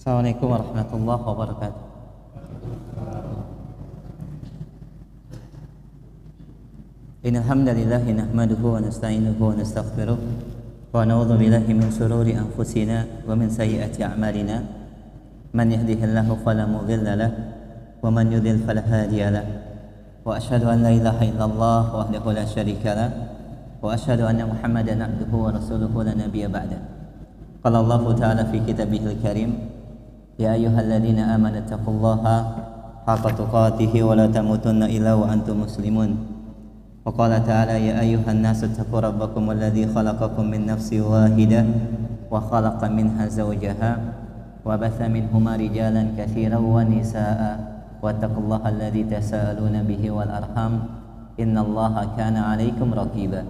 Assalamualaikum warahmatullahi wabarakatuh. Innal hamdalillah nahmaduhu wa nasta'inuhu wa nastaghfiruh wa na'udzu billahi min shururi anfusina wa min sayyiati a'malina. Man yahdihillahu fala mudilla lahu wa man yudlil fala hadiya lahu. Wa asyhadu an la ilaha illallah wahdahu la syarika lahu wa asyhadu anna Muhammadan abduhu wa rasuluhu la nabiyya ba'da. Qala Allah ta'ala fi kitabihil karim, ya ayyuhalladzina amanu taqullaha haqqa tuqatih wa la tamutunna illa wa antum muslimun. Wa qala ta'ala ya ayyuhan nasu taqu rabbakum alladzi khalaqakum min nafsin wahidah wa khalaqa minha zawjaha wa batha minhuma rijalan katsiran wa nisaa'a wattaqullaha alladzi tasaaluna bihi wal arham innallaha kana 'alaikum raqiba.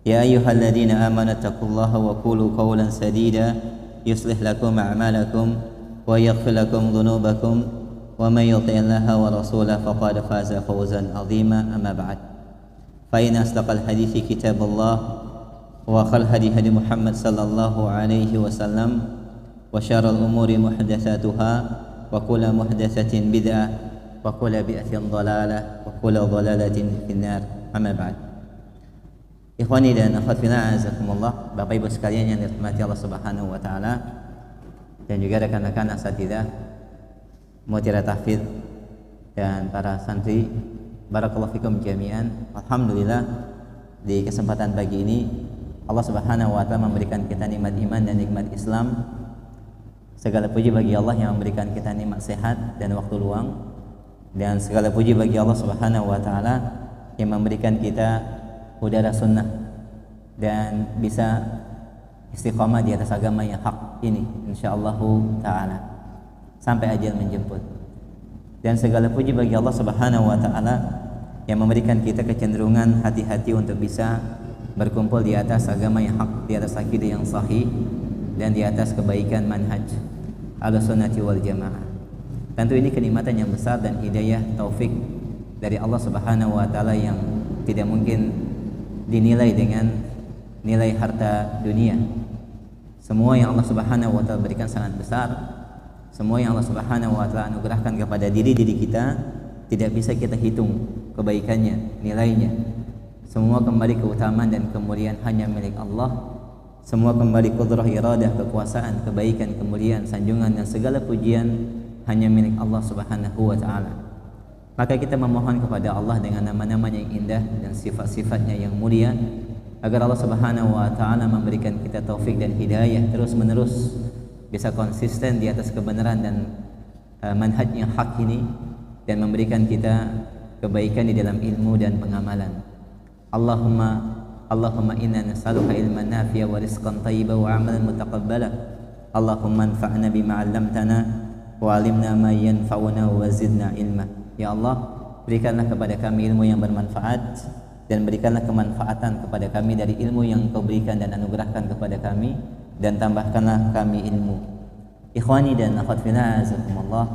Ya ayyuhalladzina amanu taqullaha wa qulu qawlan sadida yuslih lakum a'malakum wa yaghfir lakum dhunubakum wa may yuti'illaha wa rasulahu faqad faza fawzan 'azima. Amma ba'd, fa inna asdaqal hadithi kitabullah wa khal hadi Muhammad sallallahu alaihi wasallam wa syarrul umuri muhdatsatuha wa kullu muhdatsatin bid'ah wa kullu bid'atin dhalalah wa kullu dhalalatin finnar. Amma ba'd. Ikhwani dan akhwat fillah, azakumullah, Bapak Ibu sekalian yang dirahmati Allah Subhanahu wa taala, dan juga rekan-rekan asatidzah Mu'tira Tahfidz dan para santri, barakallahu fikum jami'an. Alhamdulillah, di kesempatan pagi ini Allah Subhanahu wa taala memberikan kita nikmat iman dan nikmat Islam. Segala puji bagi Allah yang memberikan kita nikmat sehat dan waktu luang, dan segala puji bagi Allah Subhanahu wa taala yang memberikan kita udara sunnah dan bisa istiqamah di atas agama yang hak ini insyaallah ta'ala sampai ajal menjemput. Dan segala puji bagi Allah Subhanahu wa ta'ala yang memberikan kita kecenderungan hati-hati untuk bisa berkumpul di atas agama yang hak, di atas akidah yang sahih, dan di atas kebaikan manhaj Ahlussunnati wal Jamaah. Tentu ini kenikmatan yang besar dan hidayah taufik dari Allah Subhanahu wa ta'ala yang tidak mungkin dinilai dengan nilai harta dunia. Semua yang Allah Subhanahu wa ta'ala berikan sangat besar. Semua yang Allah Subhanahu wa ta'ala anugerahkan kepada diri kita tidak bisa kita hitung kebaikannya, nilainya. Semua kembali keutamaan dan kemuliaan hanya milik Allah. Semua kembali qudrah, iradah, kekuasaan, kebaikan, kemuliaan, sanjungan dan segala pujian hanya milik Allah Subhanahu wa ta'ala. Maka kita memohon kepada Allah dengan nama-namanya yang indah dan sifat-sifatnya yang mulia, agar Allah Subhanahu wa ta'ala memberikan kita taufik dan hidayah terus menerus bisa konsisten di atas kebenaran dan manhaj yang hak ini, dan memberikan kita kebaikan di dalam ilmu dan pengamalan. Allahumma inna nas'aluka ilman nafi'a wa rizqan thayyiban wa 'amalan mutaqabbala. Allahumma anfa'na bima 'allamtana wa 'allimna ma yanfa'una wa zidna ilma. Ya Allah, berikanlah kepada kami ilmu yang bermanfaat, dan berikanlah kemanfaatan kepada kami dari ilmu yang Kau berikan dan anugerahkan kepada kami, dan tambahkanlah kami ilmu. Ikhwani dan akhwat fillah, jazakumullah,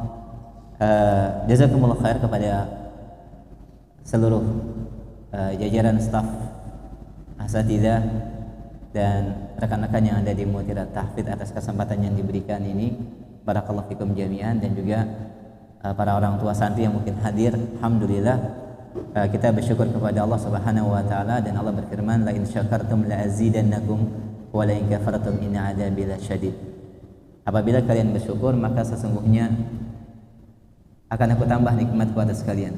jazakumullah khair kepada seluruh jajaran staf asatidzah dan rekan-rekan yang ada di Mu'tira Tahfidz atas kesempatan yang diberikan ini. Barakallahu fikum jami'an, dan juga para orang tua santri yang mungkin hadir. Alhamdulillah, kita bersyukur kepada Allah Subhanahu wa taala, dan Allah berfirman, la in syakartum la azidannakum wa la in kafartum inna adzabi lasyadid. Apabila kalian bersyukur, maka sesungguhnya akan aku tambah nikmatku atas kalian.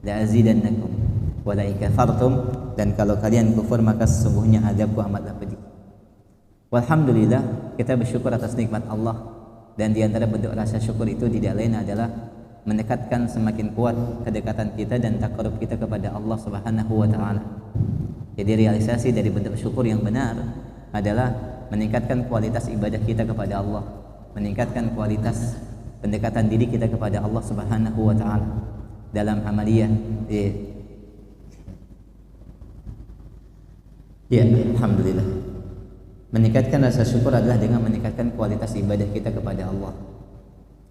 La azidannakum wa la in kafartum, dan kalau kalian kufur maka sesungguhnya azabku amatlah pedih. Walhamdulillah, kita bersyukur atas nikmat Allah. Dan di antara bentuk rasa syukur itu tidak lain adalah mendekatkan semakin kuat kedekatan kita dan takarub kita kepada Allah Subhanahu wa ta'ala. Jadi realisasi dari bentuk syukur yang benar adalah meningkatkan kualitas ibadah kita kepada Allah, meningkatkan kualitas pendekatan diri kita kepada Allah Subhanahu wa ta'ala dalam amaliyah. Ya, alhamdulillah. Meningkatkan rasa syukur adalah dengan meningkatkan kualitas ibadah kita kepada Allah,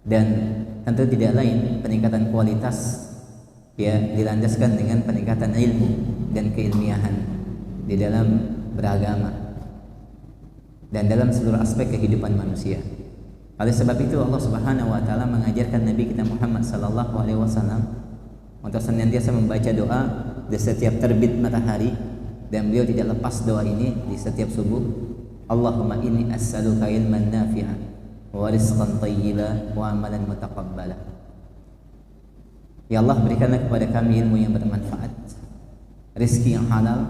dan tentu tidak lain peningkatan kualitas ya dilandaskan dengan peningkatan ilmu dan keilmiahan di dalam beragama dan dalam seluruh aspek kehidupan manusia. Oleh sebab itu Allah Subhanahu wa taala mengajarkan Nabi kita Muhammad sallallahu alaihi wasallam untuk senantiasa membaca doa di setiap terbit matahari, dan beliau tidak lepas doa ini di setiap subuh. Allahumma inni as'aluka ilman nafi'an wa rizqan thayyiban wa amalan mutaqabbala. Ya Allah, berikanlah kepada kami ilmu yang bermanfaat, rezeki yang halal,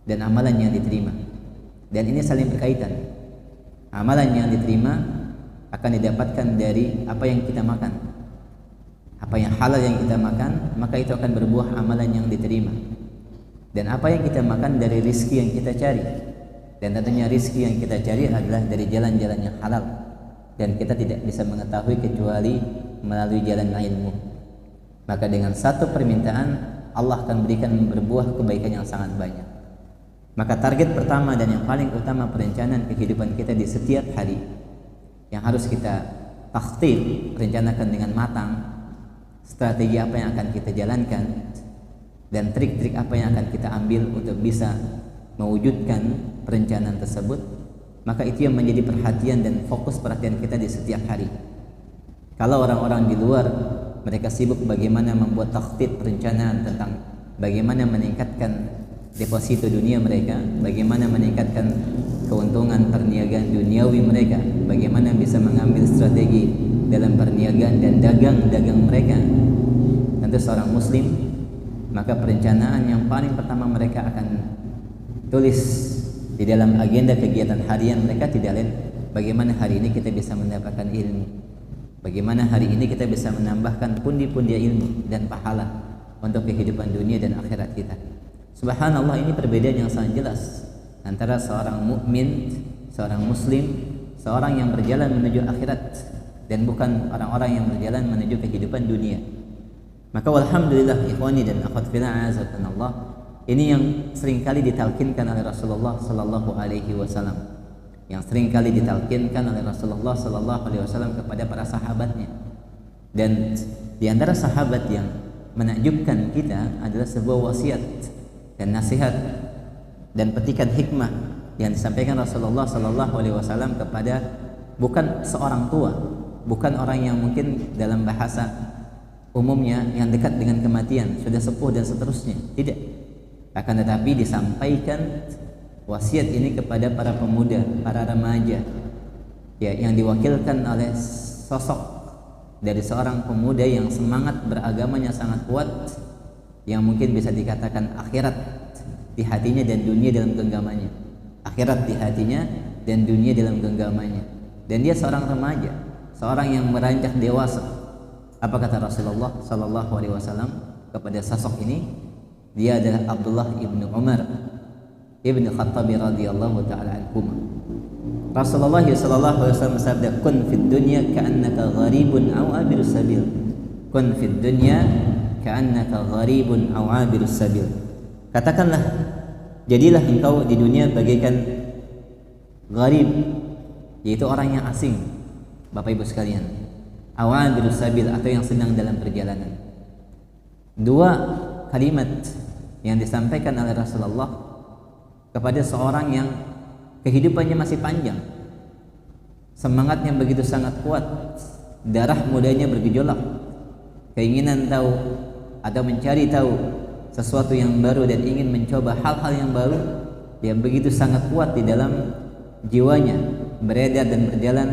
dan amalan yang diterima. Dan ini saling berkaitan. Amalan yang diterima akan didapatkan dari apa yang kita makan. Apa yang halal yang kita makan, maka itu akan berbuah amalan yang diterima. Dan apa yang kita makan dari rezeki yang kita cari. Dan tentunya rezeki yang kita cari adalah dari jalan-jalan yang halal. Dan kita tidak bisa mengetahui kecuali melalui jalan ilmu. Maka dengan satu permintaan Allah akan berikan berbuah kebaikan yang sangat banyak. Maka target pertama dan yang paling utama perencanaan kehidupan kita di setiap hari yang harus kita takhtir, rencanakan dengan matang, strategi apa yang akan kita jalankan dan trik-trik apa yang akan kita ambil untuk bisa mewujudkan perencanaan tersebut. Maka itu yang menjadi perhatian dan fokus perhatian kita di setiap hari. Kalau orang-orang di luar mereka sibuk bagaimana membuat takhtir perencanaan tentang bagaimana meningkatkan deposito dunia mereka, bagaimana meningkatkan keuntungan perniagaan duniawi mereka, bagaimana bisa mengambil strategi dalam perniagaan dan dagang mereka. Tentu seorang muslim, maka perencanaan yang paling pertama mereka akan tulis di dalam agenda kegiatan harian mereka tidak lain bagaimana hari ini kita bisa mendapatkan ilmu, bagaimana hari ini kita bisa menambahkan pundi-pundi ilmu dan pahala untuk kehidupan dunia dan akhirat kita. Subhanallah, ini perbedaan yang sangat jelas antara seorang mukmin, seorang muslim, seorang yang berjalan menuju akhirat dan bukan orang-orang yang berjalan menuju kehidupan dunia. Maka walhamdulillah ikhwani dan akhwat fillah azakanallah, ini yang seringkali ditalkinkan oleh Rasulullah sallallahu alaihi wasallam. Yang seringkali ditalkinkan oleh Rasulullah sallallahu alaihi wasallam kepada para sahabatnya. Dan di antara sahabat yang menakjubkan kita adalah sebuah wasiat dan nasihat dan petikan hikmah yang disampaikan Rasulullah sallallahu alaihi wasallam kepada bukan seorang tua, bukan orang yang mungkin dalam bahasa umumnya yang dekat dengan kematian, sudah sepuh dan seterusnya. Tidak. Akan tetapi disampaikan wasiat ini kepada para pemuda, para remaja, ya, yang diwakilkan oleh sosok dari seorang pemuda yang semangat beragamanya sangat kuat, yang mungkin bisa dikatakan akhirat di hatinya dan dunia dalam genggamannya. Akhirat di hatinya dan dunia dalam genggamannya. Dan dia seorang remaja, seorang yang beranjak dewasa. Apa kata Rasulullah sallallahu alaihi wasallam kepada sosok ini? Dia adalah Abdullah ibnu Umar ibnu Khattab radhiyallahu taala anhu. Rasulullah sallallahu alaihi wasallam bersabda, "Kun fid dunya ka'annaka gharibun aw abirus sabil." Kun fid dunya ka'annaka gharibun aw abirus sabil. Katakanlah, jadilah engkau di dunia bagaikan gharib, yaitu orang yang asing, Bapak Ibu sekalian, aw abirus sabil, atau yang sedang dalam perjalanan. Dua kalimat yang disampaikan oleh Rasulullah kepada seorang yang kehidupannya masih panjang, semangatnya begitu sangat kuat, darah mudanya bergejolak, keinginan tahu atau mencari tahu sesuatu yang baru dan ingin mencoba hal-hal yang baru yang begitu sangat kuat di dalam jiwanya, beredar dan berjalan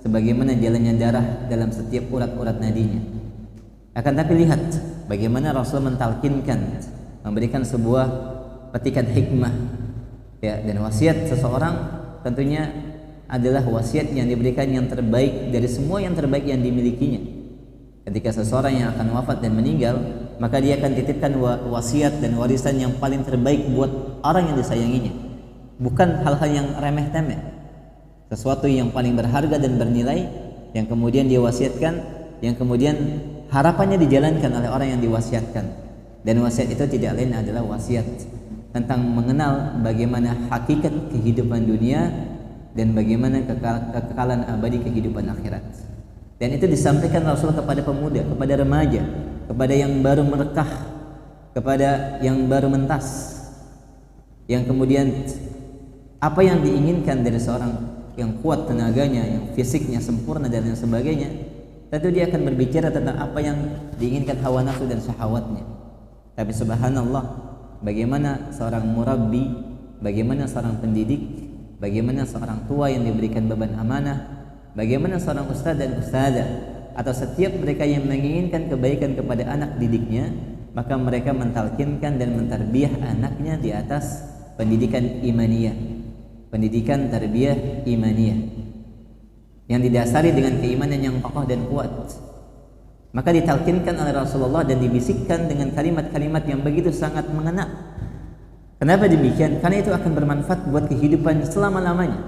sebagaimana jalannya darah dalam setiap urat-urat nadinya. Akan tapi lihat bagaimana Rasul mentalkinkan, memberikan sebuah petikan hikmah, ya, dan wasiat seseorang tentunya adalah wasiat yang diberikan yang terbaik dari semua yang terbaik yang dimilikinya. Ketika seseorang yang akan wafat dan meninggal, maka dia akan titipkan wasiat dan warisan yang paling terbaik buat orang yang disayanginya. Bukan hal-hal yang remeh-temeh, sesuatu yang paling berharga dan bernilai yang kemudian dia wasiatkan, yang kemudian harapannya dijalankan oleh orang yang diwasiatkan. Dan wasiat itu tidak lain adalah wasiat tentang mengenal bagaimana hakikat kehidupan dunia dan bagaimana kekekalan abadi kehidupan akhirat. Dan itu disampaikan Rasul kepada pemuda, kepada remaja, kepada yang baru merekah, kepada yang baru mentas, yang kemudian apa yang diinginkan dari seorang yang kuat tenaganya, yang fisiknya sempurna dan lain sebagainya, tentu dia akan berbicara tentang apa yang diinginkan hawa nafsu dan syahwatnya. Tapi subhanallah, bagaimana seorang murabbi, bagaimana seorang pendidik, bagaimana seorang tua yang diberikan beban amanah, bagaimana seorang ustaz dan ustazah, atau setiap mereka yang menginginkan kebaikan kepada anak didiknya, maka mereka mentalkinkan dan mentarbiyah anaknya di atas pendidikan imaniyah, pendidikan tarbiyah imaniyah yang didasari dengan keimanan yang kokoh dan kuat. Maka ditalkinkan oleh Rasulullah dan dibisikkan dengan kalimat-kalimat yang begitu sangat mengena. Kenapa demikian? Karena itu akan bermanfaat buat kehidupan selama-lamanya.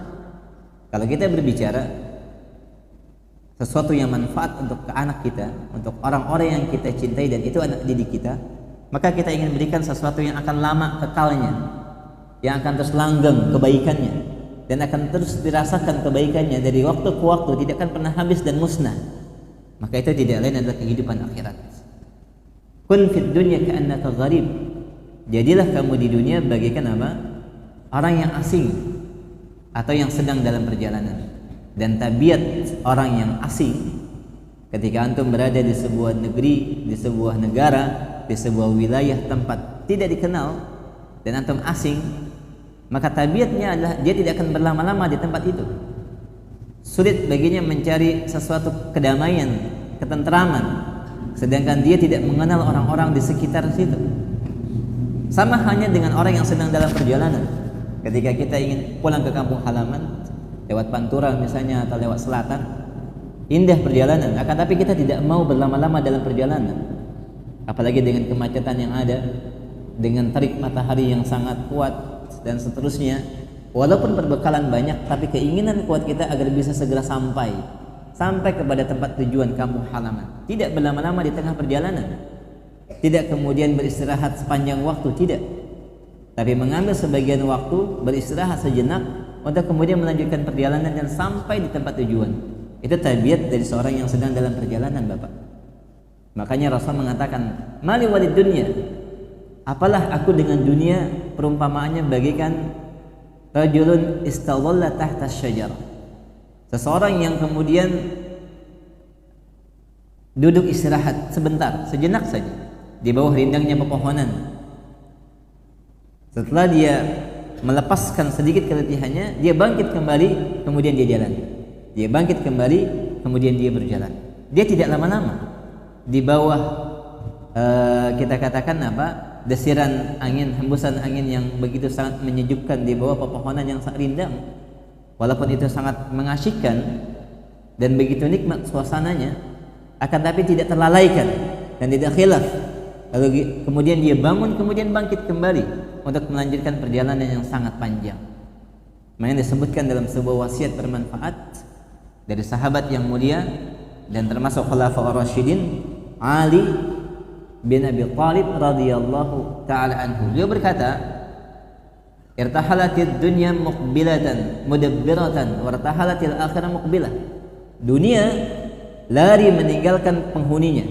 Kalau kita berbicara sesuatu yang manfaat untuk anak kita, untuk orang-orang yang kita cintai dan itu anak didik kita, maka kita ingin berikan sesuatu yang akan lama kekalnya, yang akan terus langgeng kebaikannya dan akan terus dirasakan kebaikannya dari waktu ke waktu, tidak akan pernah habis dan musnah. Maka itu tidak lain adalah kehidupan akhirat. Kun fid dunya ka'annaka gharib. Jadilah kamu di dunia bagaikan apa? Orang yang asing atau yang sedang dalam perjalanan. Dan tabiat orang yang asing ketika antum berada di sebuah negeri, di sebuah negara, di sebuah wilayah tempat tidak dikenal dan antum asing, maka tabiatnya adalah dia tidak akan berlama-lama di tempat itu. Sulit baginya mencari sesuatu kedamaian, ketentraman, sedangkan dia tidak mengenal orang-orang di sekitar situ. Sama halnya dengan orang yang sedang dalam perjalanan. Ketika kita ingin pulang ke kampung halaman lewat Pantura misalnya atau lewat selatan, indah perjalanan, akan tapi kita tidak mau berlama-lama dalam perjalanan, apalagi dengan kemacetan yang ada, dengan terik matahari yang sangat kuat dan seterusnya. Walaupun perbekalan banyak, tapi keinginan kuat kita agar bisa segera sampai kepada tempat tujuan kampung halaman. Tidak berlama-lama di tengah perjalanan, tidak kemudian beristirahat sepanjang waktu, tidak, tapi mengambil sebagian waktu beristirahat sejenak untuk kemudian melanjutkan perjalanan dan sampai di tempat tujuan. Itu tabiat dari seorang yang sedang dalam perjalanan, Bapak. Makanya Rasul mengatakan, mali walid dunya, apalah aku dengan dunia, perumpamaannya bagaikan rajulun istadhalla tahta syajarah, seseorang yang kemudian duduk istirahat sebentar, sejenak saja di bawah rindangnya pepohonan. Setelah dia melepaskan sedikit keletihannya, dia bangkit kembali, kemudian dia jalan. Dia bangkit kembali, kemudian dia berjalan. Dia tidak lama-lama di bawah kita katakan apa? Desiran angin, hembusan angin yang begitu sangat menyejukkan di bawah pepohonan yang sangat rindang. Walaupun itu sangat mengasyikkan dan begitu nikmat suasananya, akan tapi tidak terlalaikan dan tidak khilaf. Lalu kemudian dia bangun, kemudian bangkit kembali untuk melanjutkan perjalanan yang sangat panjang. Makanya disebutkan dalam sebuah wasiat bermanfaat dari sahabat yang mulia dan termasuk khulafaur rasyidin, Ali bin Abi Thalib radhiyallahu taala anhu. Dia berkata, irtahalatid dunya muqbilatan mudabbiratan wartahalatil akhirah muqbilah. Dunia lari meninggalkan penghuninya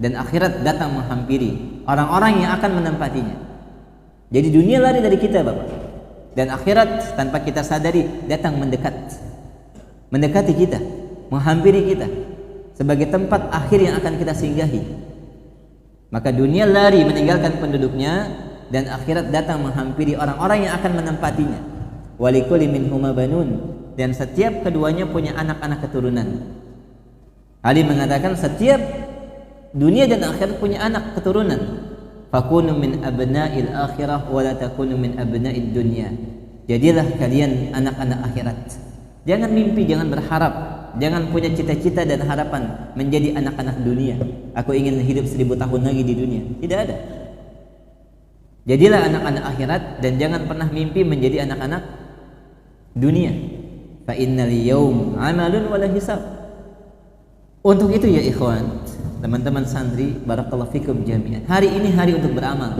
dan akhirat datang menghampiri orang-orang yang akan menempatinya. Jadi dunia lari dari kita, Bapak, dan akhirat tanpa kita sadari datang mendekati kita, menghampiri kita sebagai tempat akhir yang akan kita singgahi. Maka dunia lari meninggalkan penduduknya dan akhirat datang menghampiri orang-orang yang akan menempatinya. Walikulli minhuma banun, dan setiap keduanya punya anak-anak keturunan. Ali mengatakan setiap dunia dan akhirat punya anak keturunan. Fakunu min abna'il akhirah wa la takunu min abna'id dunya. Jadilah kalian anak-anak akhirat. Jangan mimpi, jangan berharap, jangan punya cita-cita dan harapan menjadi anak-anak dunia. Aku ingin hidup 1000 tahun lagi di dunia. Tidak ada. Jadilah anak-anak akhirat dan jangan pernah mimpi menjadi anak-anak dunia. Fa innal yawm 'amalun wa la hisab. Untuk itu ya ikhwan, teman-teman santri, barakallahu fikum jami'an. Hari ini hari untuk beramal.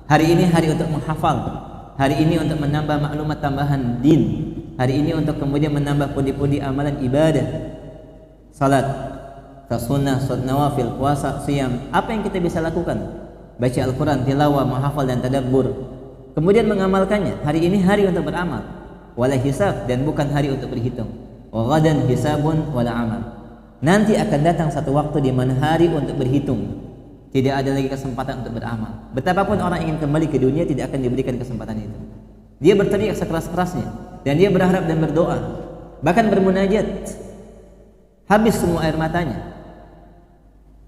Hari ini hari untuk menghafal. Hari ini untuk menambah maklumat tambahan din. Hari ini untuk kemudian menambah pundi-pundi amalan ibadah, salat, sunnah, salat nawafil, puasa, siyam. Apa yang kita bisa lakukan? Baca Al-Quran, tilawah, menghafal dan tadabbur. Kemudian mengamalkannya. Hari ini hari untuk beramal. wala hisab, dan bukan hari untuk berhitung. Wa ghadan hisabun wala amal. Nanti akan datang satu waktu di mana hari untuk berhitung. Tidak ada lagi kesempatan untuk beramal. Betapapun orang ingin kembali ke dunia, tidak akan diberikan kesempatan itu. Dia berteriak sekeras-kerasnya dan dia berharap dan berdoa, bahkan bermunajat. Habis semua air matanya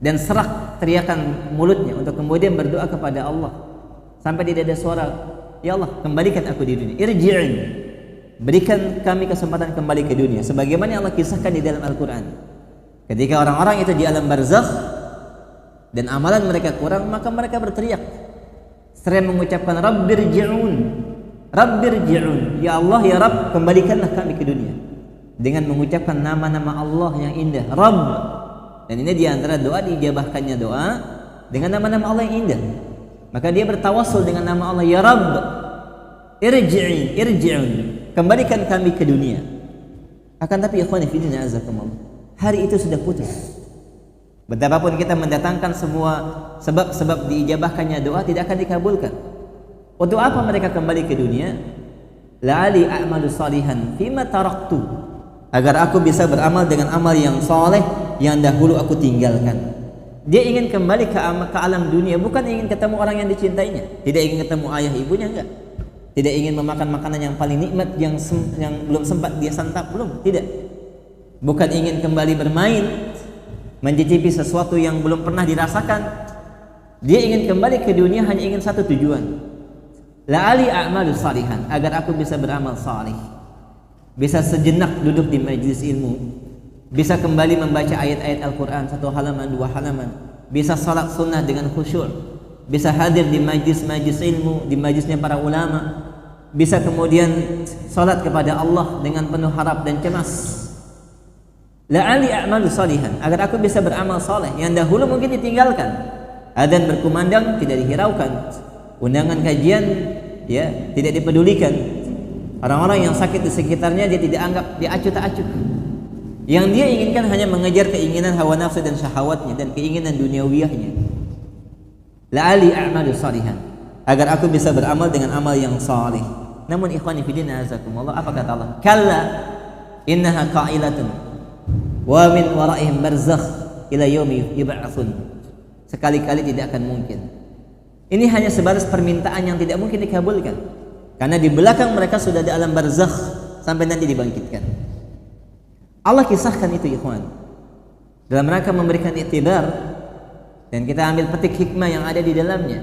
dan serak teriakan mulutnya untuk kemudian berdoa kepada Allah sampai tidak ada suara, ya Allah, kembalikan aku di dunia. Irji'in, berikan kami kesempatan kembali ke dunia, sebagaimana Allah kisahkan di dalam Al-Quran. Ketika orang-orang itu di alam barzakh dan amalan mereka kurang, maka mereka berteriak sering mengucapkan Rabbirji'un, Rabbirji'un, ya Allah, ya Rabb, kembalikanlah kami ke dunia, dengan mengucapkan nama-nama Allah yang indah, Rabb. Dan ini diantara doa diijabahkannya doa dengan nama-nama Allah yang indah. Maka dia bertawassul dengan nama Allah, ya Rabb, irji'in, irji'un, kembalikan kami ke dunia. Akan tapi ikhwani fillah azakumullah, hari itu sudah putus. Betapapun kita mendatangkan semua sebab-sebab diijabahkannya doa, tidak akan dikabulkan. Untuk apa mereka kembali ke dunia? La'ali a'malu salihan fima taraktu, agar aku bisa beramal dengan amal yang soleh yang dahulu aku tinggalkan. Dia ingin kembali ke alam dunia, bukan ingin ketemu orang yang dicintainya, tidak ingin ketemu ayah ibunya, enggak. Tidak ingin memakan makanan yang paling nikmat yang belum sempat dia santap, belum, tidak. Bukan ingin kembali bermain, mencicipi sesuatu yang belum pernah dirasakan. Dia ingin kembali ke dunia hanya ingin satu tujuan, la'ali a'malu salihan, agar aku bisa beramal salih, bisa sejenak duduk di majlis ilmu, bisa kembali membaca ayat-ayat Al-Quran 1 halaman 2 halaman, bisa salat sunnah dengan khusyuk, bisa hadir di majlis-majlis ilmu, di majlisnya para ulama, bisa kemudian salat kepada Allah dengan penuh harap dan cemas. La'ali a'malu salihan, agar aku bisa beramal saleh yang dahulu mungkin ditinggalkan. Adzan berkumandang tidak dihiraukan, undangan kajian ya tidak dipedulikan. Orang-orang yang sakit di sekitarnya dia tidak anggap, dia acuh tak acuh. Yang dia inginkan hanya mengejar keinginan hawa nafsu dan syahwatnya dan keinginan duniawiyahnya. La'ali a'malu salihan, agar aku bisa beramal dengan amal yang salih. Namun ikhwani fillah azakumullah, apa kata Allah? Kalla innaha qa'ilatun wa min wara'ihim barzakh ila yaumi yub'atsun. Sekali-kali tidak akan mungkin. Ini hanya sebatas permintaan yang tidak mungkin dikabulkan, karena di belakang mereka sudah ada alam barzakh sampai nanti dibangkitkan. Allah kisahkan itu ikhwan dalam rangka memberikan iktibar, dan kita ambil petik hikmah yang ada di dalamnya.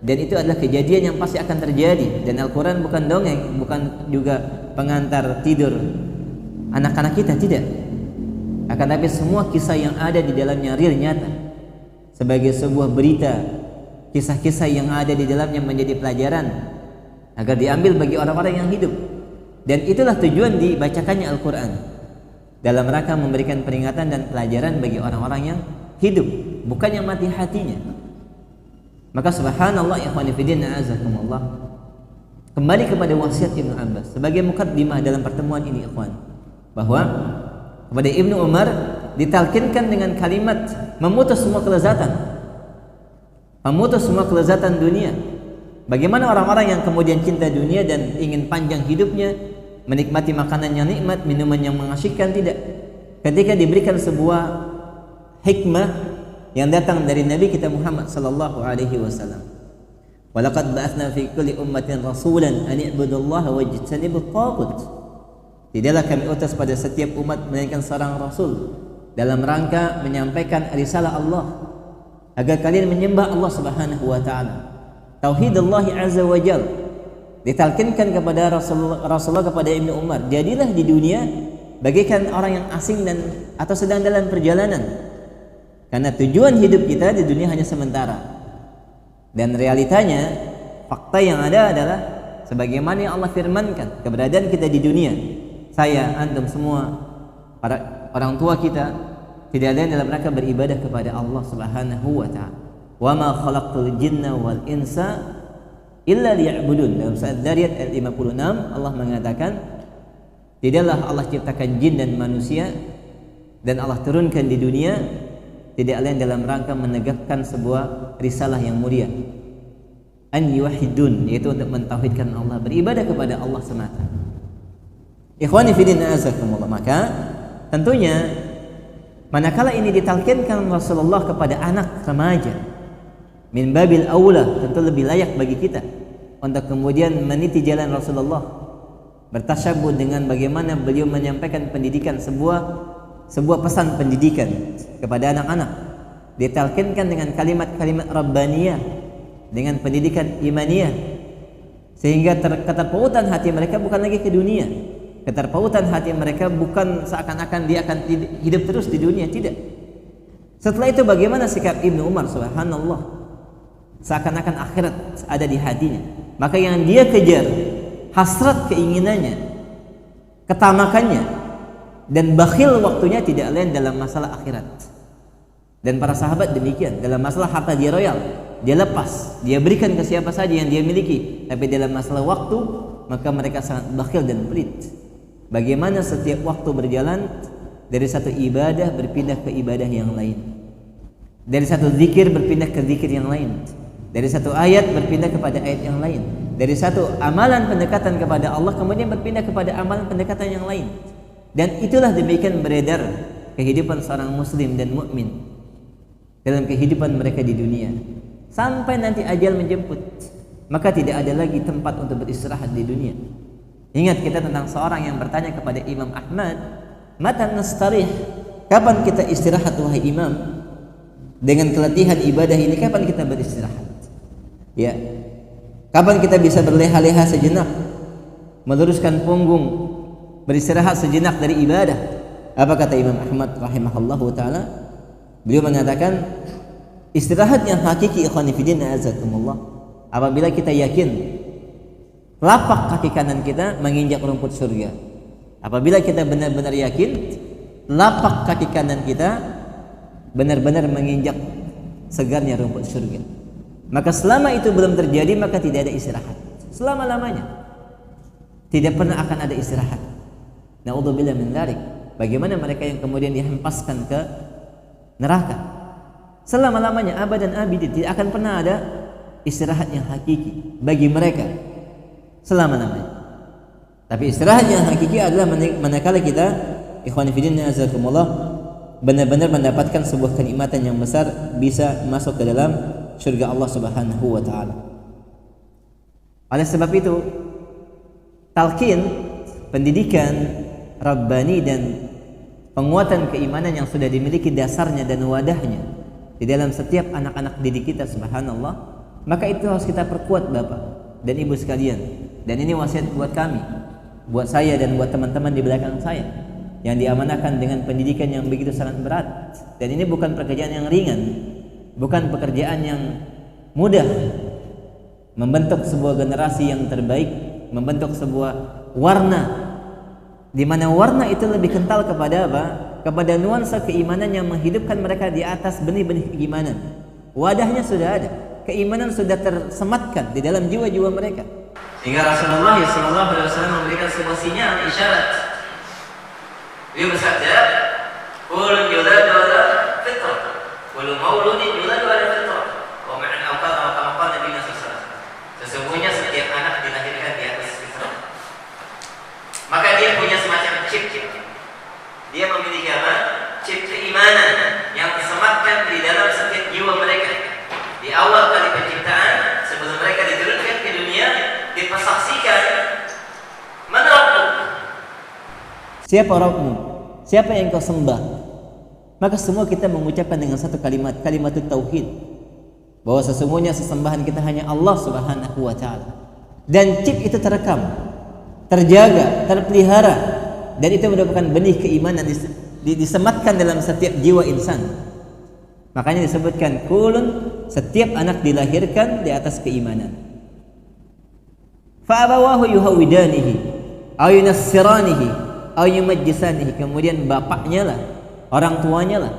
Dan itu adalah kejadian yang pasti akan terjadi. Dan Al-Quran bukan dongeng, bukan juga pengantar tidur anak-anak kita, tidak. Akan tapi semua kisah yang ada di dalamnya real, nyata, sebagai sebuah berita, kisah-kisah yang ada di dalamnya menjadi pelajaran agar diambil bagi orang-orang yang hidup. Dan itulah tujuan dibacakannya Al-Quran, dalam rangka memberikan peringatan dan pelajaran bagi orang-orang yang hidup, bukan yang mati hatinya. Maka subhanallah ikhwani fillah azakumullah, kembali kepada wasiat Ibnu Abbas sebagai mukaddimah dalam pertemuan ini ikhwan, bahwa kepada Ibnu Umar ditalkinkan dengan kalimat memutus semua kelezatan, memutus semua kelezatan dunia. Bagaimana orang-orang yang kemudian cinta dunia dan ingin panjang hidupnya, menikmati makanan yang nikmat, minuman yang mengasyikkan, tidak. Ketika diberikan sebuah hikmah yang datang dari Nabi kita Muhammad sallallahu alaihi wasallam, walaqad ba'atsna fi kulli ummatin rasulan an i'budullaha wajtanibut taghut. Tidaklah kami utus pada setiap umat melainkan seorang rasul dalam rangka menyampaikan risalah Allah, agar kalian menyembah Allah Subhanahu wa taala. Tauhidullah azza wa jalla ditalkinkan kepada Rasulullah kepada Ibnu Umar, jadilah di dunia bagaikan orang yang asing dan atau sedang dalam perjalanan, karena tujuan hidup kita di dunia hanya sementara. Dan realitanya, fakta yang ada adalah sebagaimana yang Allah firmankan, keberadaan kita di dunia, saya, antum semua, para orang tua kita, tidak lain dalam rangka beribadah kepada Allah Subhanahu wa taala. Wa ma khalaqtul jinna wal insa illa liya'budun. Dalam surat Dzariyat ayat 56 Allah mengatakan, tidaklah Allah ciptakan jin dan manusia dan Allah turunkan di dunia tidak lain dalam rangka menegakkan sebuah risalah yang mulia, an yuwahhidun, yaitu untuk mentauhidkan Allah, beribadah kepada Allah semata. Ikhwani fillah azakumullah. Maka tentunya manakala ini ditalkinkan Rasulullah kepada anak remaja, min babil aula, tentu lebih layak bagi kita untuk kemudian meniti jalan Rasulullah, bertasyabbuh dengan bagaimana beliau menyampaikan pendidikan, sebuah pesan pendidikan kepada anak-anak, ditalkinkan dengan kalimat-kalimat rabbaniyah, dengan pendidikan imaniyah, sehingga keterpautan hati mereka bukan lagi ke dunia. Keterpautan hati mereka bukan seakan-akan dia akan hidup terus di dunia, tidak. Setelah itu bagaimana sikap Ibnu Umar, subhanallah, seakan-akan akhirat ada di hatinya. Maka yang dia kejar, hasrat keinginannya, ketamakannya, dan bakhil waktunya tidak lain dalam masalah akhirat. Dan para sahabat demikian, dalam masalah harta dia royal, dia lepas, dia berikan ke siapa saja yang dia miliki. Tapi dalam masalah waktu, maka mereka sangat bakhil dan pelit. Bagaimana setiap waktu berjalan, dari satu ibadah berpindah ke ibadah yang lain, dari satu zikir berpindah ke zikir yang lain, dari satu ayat berpindah kepada ayat yang lain, dari satu amalan pendekatan kepada Allah kemudian berpindah kepada amalan pendekatan yang lain. Dan itulah demikian beredar kehidupan seorang muslim dan mukmin dalam kehidupan mereka di dunia, sampai nanti ajal menjemput, maka tidak ada lagi tempat untuk beristirahat di dunia. Ingat kita tentang seorang yang bertanya kepada Imam Ahmad, mata nastarih, kapan kita istirahat wahai Imam? Dengan keletihan ibadah ini kapan kita beristirahat? Ya, kapan kita bisa berleha-leha sejenak, meluruskan punggung, beristirahat sejenak dari ibadah? Apa kata Imam Ahmad rahimahullahu taala? Beliau mengatakan, istirahat yang hakiki ikhwani fillah azakumullah, apabila kita yakin lapak kaki kanan kita menginjak rumput surga. Apabila kita benar-benar yakin lapak kaki kanan kita benar-benar menginjak segarnya rumput surga, maka selama itu belum terjadi, maka tidak ada istirahat. Selama-lamanya tidak pernah akan ada istirahat. Na'udzubillah min dzalik. Bagaimana mereka yang kemudian dihempaskan ke neraka? Selama-lamanya, abadan abidin, tidak akan pernah ada istirahat yang hakiki bagi mereka selama-lamanya. Tapi istirahat yang hakiki adalah manakala kita ikhwani fillah azakumullah benar-benar mendapatkan sebuah kenikmatan yang besar, bisa masuk ke dalam surga Allah Subhanahu wa taala. Oleh sebab itu, talqin, pendidikan rabbani dan penguatan keimanan yang sudah dimiliki dasarnya dan wadahnya di dalam setiap anak-anak didik kita, subhanallah, maka itu harus kita perkuat Bapak dan Ibu sekalian. Dan ini wasiat buat kami, buat saya dan buat teman-teman di belakang saya yang diamanahkan dengan pendidikan yang begitu sangat berat. Dan ini bukan pekerjaan yang ringan, bukan pekerjaan yang mudah. Membentuk sebuah generasi yang terbaik, membentuk sebuah warna, di mana warna itu lebih kental kepada apa? Kepada nuansa keimanan yang menghidupkan mereka di atas benih-benih keimanan. Wadahnya sudah ada, keimanan sudah tersematkan di dalam jiwa-jiwa mereka. Sehingga Rasulullah SAW memberikan sebuah sinyal, isyarat. Beliau bersabda, "Kulun yuladu ala fitrah, kullu mauludin yuladu ala fitrah." Wa ma'an awqad wa kama qala Nabi sallallahu. Sesungguhnya setiap anak dilahirkan di atas fitrah. Maka dia punya semacam chip. Dia memiliki apa? Chip keimanan yang tersematkan di dalam setiap jiwa mereka. Di awal kali penciptaan, sebelum mereka diturunkan ke dunia, dipersaksikan, "Man rabbuk?" Siapa Rabbmu? Siapa yang kau sembah? Maka semua kita mengucapkan dengan satu kalimat, kalimatut tauhid, bahwa sesungguhnya sesembahan kita hanya Allah Subhanahu wa taala. Dan chip itu terekam, terjaga, terpelihara, dan itu merupakan benih keimanan disematkan dalam setiap jiwa insan. Makanya disebutkan kulun, setiap anak dilahirkan di atas keimanan. Fa abawahu yuhawidanihi aw yunassiranihi aw yumajjisanihi. Kemudian bapaknya lah, orang tuanya lah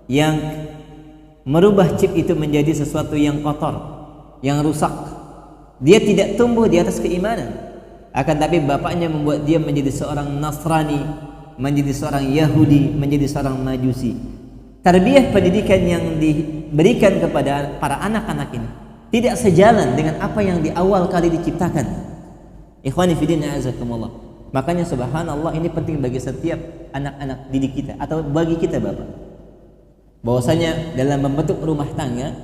yang merubah chip itu menjadi sesuatu yang kotor, yang rusak. Dia tidak tumbuh di atas keimanan, akan tapi bapaknya membuat dia menjadi seorang Nasrani, menjadi seorang Yahudi, menjadi seorang Majusi. Tarbiyah pendidikan yang diberikan kepada para anak-anak ini tidak sejalan dengan apa yang di awal kali diciptakan. Ikhwani fillah azakumullah. Makanya subhanallah, ini penting bagi setiap anak-anak didik kita atau bagi kita bapak, bahwasanya dalam membentuk rumah tangga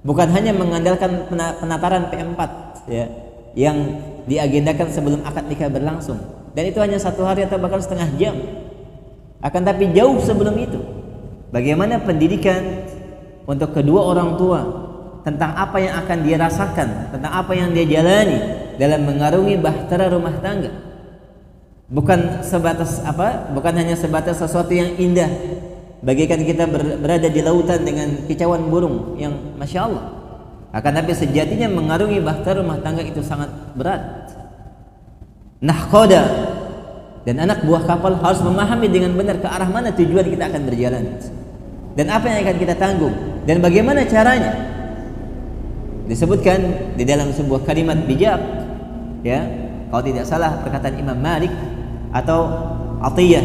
bukan hanya mengandalkan penataran P4 ya, yang diagendakan sebelum akad nikah berlangsung, dan itu hanya 1 hari atau bahkan setengah jam. Akan tapi jauh sebelum itu, bagaimana pendidikan untuk kedua orang tua tentang apa yang akan dia rasakan, tentang apa yang dia jalani dalam mengarungi bahtera rumah tangga. Bukan hanya sebatas sesuatu yang indah, bagaikan kita berada di lautan dengan kicauan burung yang masya Allah. Akan tapi sejatinya mengarungi bahtera rumah tangga itu sangat berat. Nahkoda, dan anak buah kapal harus memahami dengan benar ke arah mana tujuan kita akan berjalan, dan apa yang akan kita tanggung, dan bagaimana caranya. Disebutkan di dalam sebuah kalimat bijak, ya, kalau tidak salah perkataan Imam Malik atau Atiyah,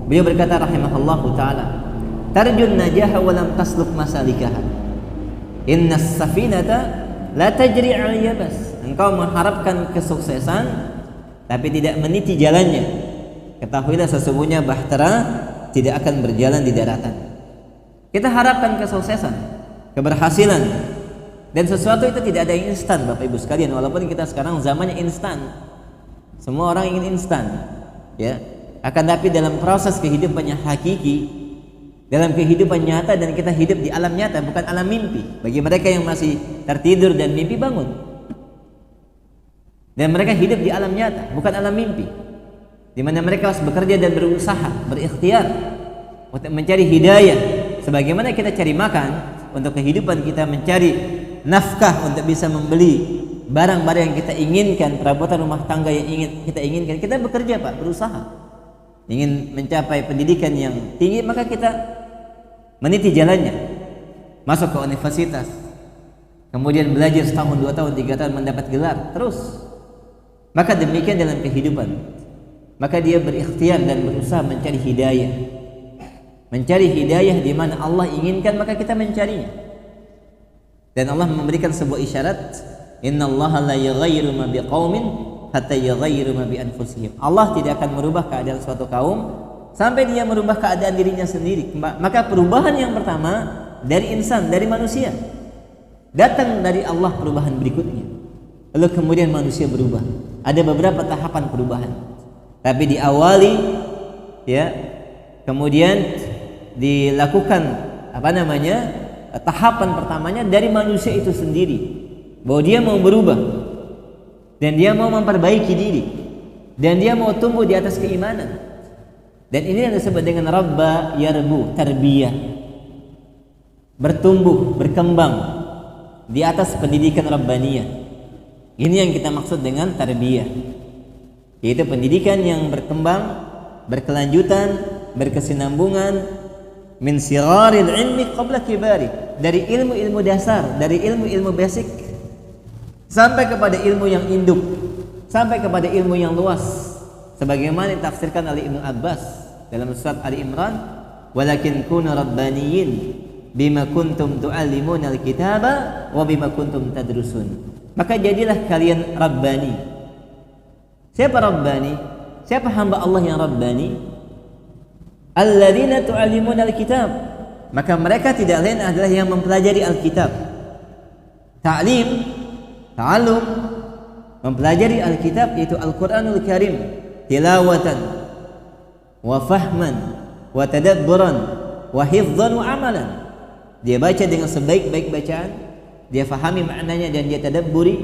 beliau berkata rahimahullahu taala, tarjun najaha wa lam tasluk masalikaha, innas safinata la tajri 'ala yabas. Engkau mengharapkan kesuksesan tapi tidak meniti jalannya, ketahuilah sesungguhnya bahtera tidak akan berjalan di daratan. Kita harapkan kesuksesan, keberhasilan, dan sesuatu itu tidak ada yang instan Bapak Ibu sekalian. Walaupun kita sekarang zamannya instan, semua orang ingin instan, ya. Akan tapi dalam proses kehidupan yang hakiki, dalam kehidupan nyata, dan kita hidup di alam nyata, bukan alam mimpi. Bagi mereka yang masih tertidur dan mimpi bangun, dan mereka hidup di alam nyata, bukan alam mimpi, di mana mereka harus bekerja dan berusaha, berikhtiar untuk mencari hidayah. Sebagaimana kita cari makan untuk kehidupan kita, mencari nafkah untuk bisa membeli barang-barang yang kita inginkan, perabotan rumah tangga yang kita inginkan, kita bekerja Pak, berusaha. Ingin mencapai pendidikan yang tinggi, maka kita meniti jalannya, masuk ke universitas, kemudian belajar setahun, 2 tahun, 3 tahun, mendapat gelar, terus. Maka demikian dalam kehidupan, maka dia berikhtiar dan berusaha mencari hidayah, di mana Allah inginkan, maka kita mencarinya. Dan Allah memberikan sebuah isyarat, innallaha la yughayyiru ma biqaumin hatta yughayyiru ma bi anfusihim. Allah tidak akan merubah keadaan suatu kaum sampai dia merubah keadaan dirinya sendiri. Maka perubahan yang pertama dari insan, dari manusia, datang dari Allah perubahan berikutnya. Lalu kemudian manusia berubah. Ada beberapa tahapan perubahan, tapi diawali, ya, kemudian dilakukan tahapan pertamanya dari manusia itu sendiri, bahwa dia mau berubah dan dia mau memperbaiki diri dan dia mau tumbuh di atas keimanan. Dan ini yang disebut dengan rabba yarbu, tarbiyah, bertumbuh, berkembang di atas pendidikan rabbaniyah. Ini yang kita maksud dengan tarbiyah, yaitu pendidikan yang berkembang, berkelanjutan, berkesinambungan, min siraril ilmi qabla kibari, dari ilmu-ilmu dasar, dari ilmu-ilmu basic sampai kepada ilmu yang induk, sampai kepada ilmu yang luas, sebagaimana ditafsirkan oleh Ibnu Abbas dalam surat Ali Imran, walakin kunu rabbaniyin bima kuntum tu'allimuna alkitaba wa bima kuntum tadrusun. Maka jadilah kalian rabbani. Siapa rabbani? Siapa hamba Allah yang rabbani? Alladzina tu'allimuna alkitab. Maka mereka tidak lain adalah yang mempelajari Alkitab. Ta'lim, ta'allum, mempelajari Alkitab, yaitu Al-Quranul Karim, tilawatan wa fahman wa tadabburan wa hifdhan wa amalan. Dia baca dengan sebaik-baik bacaan, dia fahami maknanya dan dia tadabburi,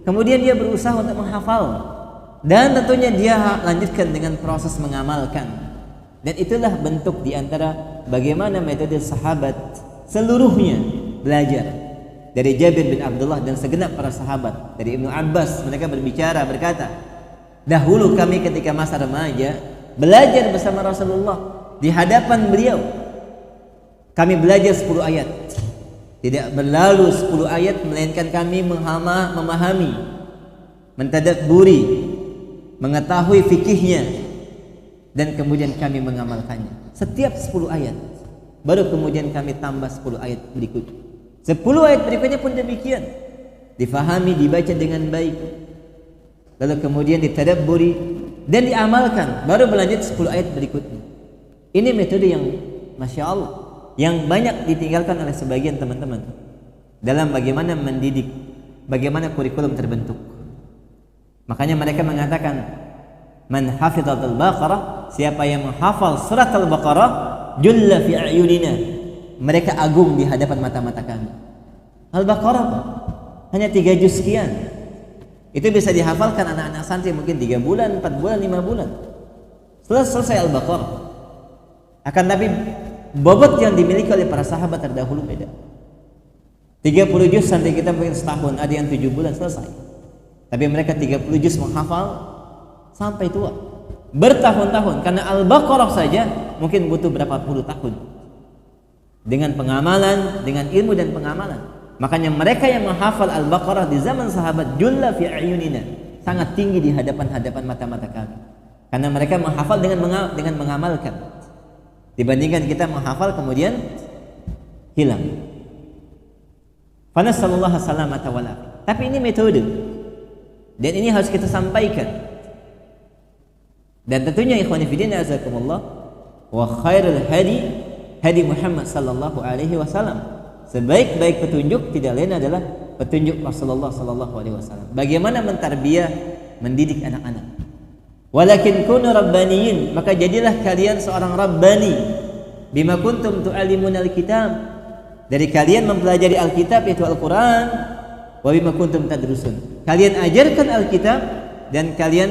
kemudian dia berusaha untuk menghafal, dan tentunya dia lanjutkan dengan proses mengamalkan. Dan itulah bentuk diantara bagaimana metode sahabat seluruhnya belajar. Dari Jabir bin Abdullah dan segenap para sahabat, dari Ibnu Abbas, mereka berkata, dahulu kami ketika masa remaja belajar bersama Rasulullah di hadapan beliau. Kami belajar 10 ayat. Tidak berlalu 10 ayat melainkan kami memahami, mentadabburi, mengetahui fikihnya, dan kemudian kami mengamalkannya. Setiap 10 ayat, baru kemudian kami tambah 10 ayat berikutnya. 10 ayat berikutnya pun demikian, difahami, dibaca dengan baik. lalu kemudian ditadabburi dan diamalkan, baru berlanjut 10 ayat berikutnya. Ini metode yang Masya Allah, yang banyak ditinggalkan oleh sebagian teman-teman dalam bagaimana mendidik, bagaimana kurikulum terbentuk. Makanya mereka mengatakan, man hafidhatul Baqarah, siapa yang menghafal surat Al-Baqarah, julla fi a'yunina, mereka agung di hadapan mata-mata kami. Al-Baqarah hanya 3 juz sekian. Itu bisa dihafalkan anak-anak santri mungkin 3 bulan, 4 bulan, 5 bulan. Selesai Al-Baqarah. Akan tapi bobot yang dimiliki oleh para sahabat terdahulu beda. 30 juz sampai kita mungkin setahun, ada yang 7 bulan selesai. Tapi mereka 30 juz menghafal sampai tua, bertahun-tahun. Karena Al-Baqarah saja mungkin butuh berapa puluh tahun. Dengan pengamalan, dengan ilmu dan pengamalan. Makanya mereka yang menghafal Al-Baqarah di zaman sahabat, julla fi a'yunina, sangat tinggi di hadapan mata-mata kami. Karena mereka menghafal dengan mengamalkan. Dibandingkan kita menghafal kemudian hilang. Fanasallallahu salamata wal afiyah. Tapi ini metode. Dan ini harus kita sampaikan. Dan tentunya ikhwani fillah azakumullah, wa khairul hadi Muhammad sallallahu alaihi wasallam. Sebaik-baik petunjuk tidak lain adalah petunjuk Rasulullah sallallahu alaihi wasallam. Bagaimana mentarbiyah, mendidik anak-anak. Walakin kunu rabbaniyin, maka jadilah kalian seorang rabbani. Bima kuntum tu'allimuna al-kitab, dari kalian mempelajari Alkitab yaitu Al-Quran. Wa bima kuntum tadrusun, kalian ajarkan Alkitab dan kalian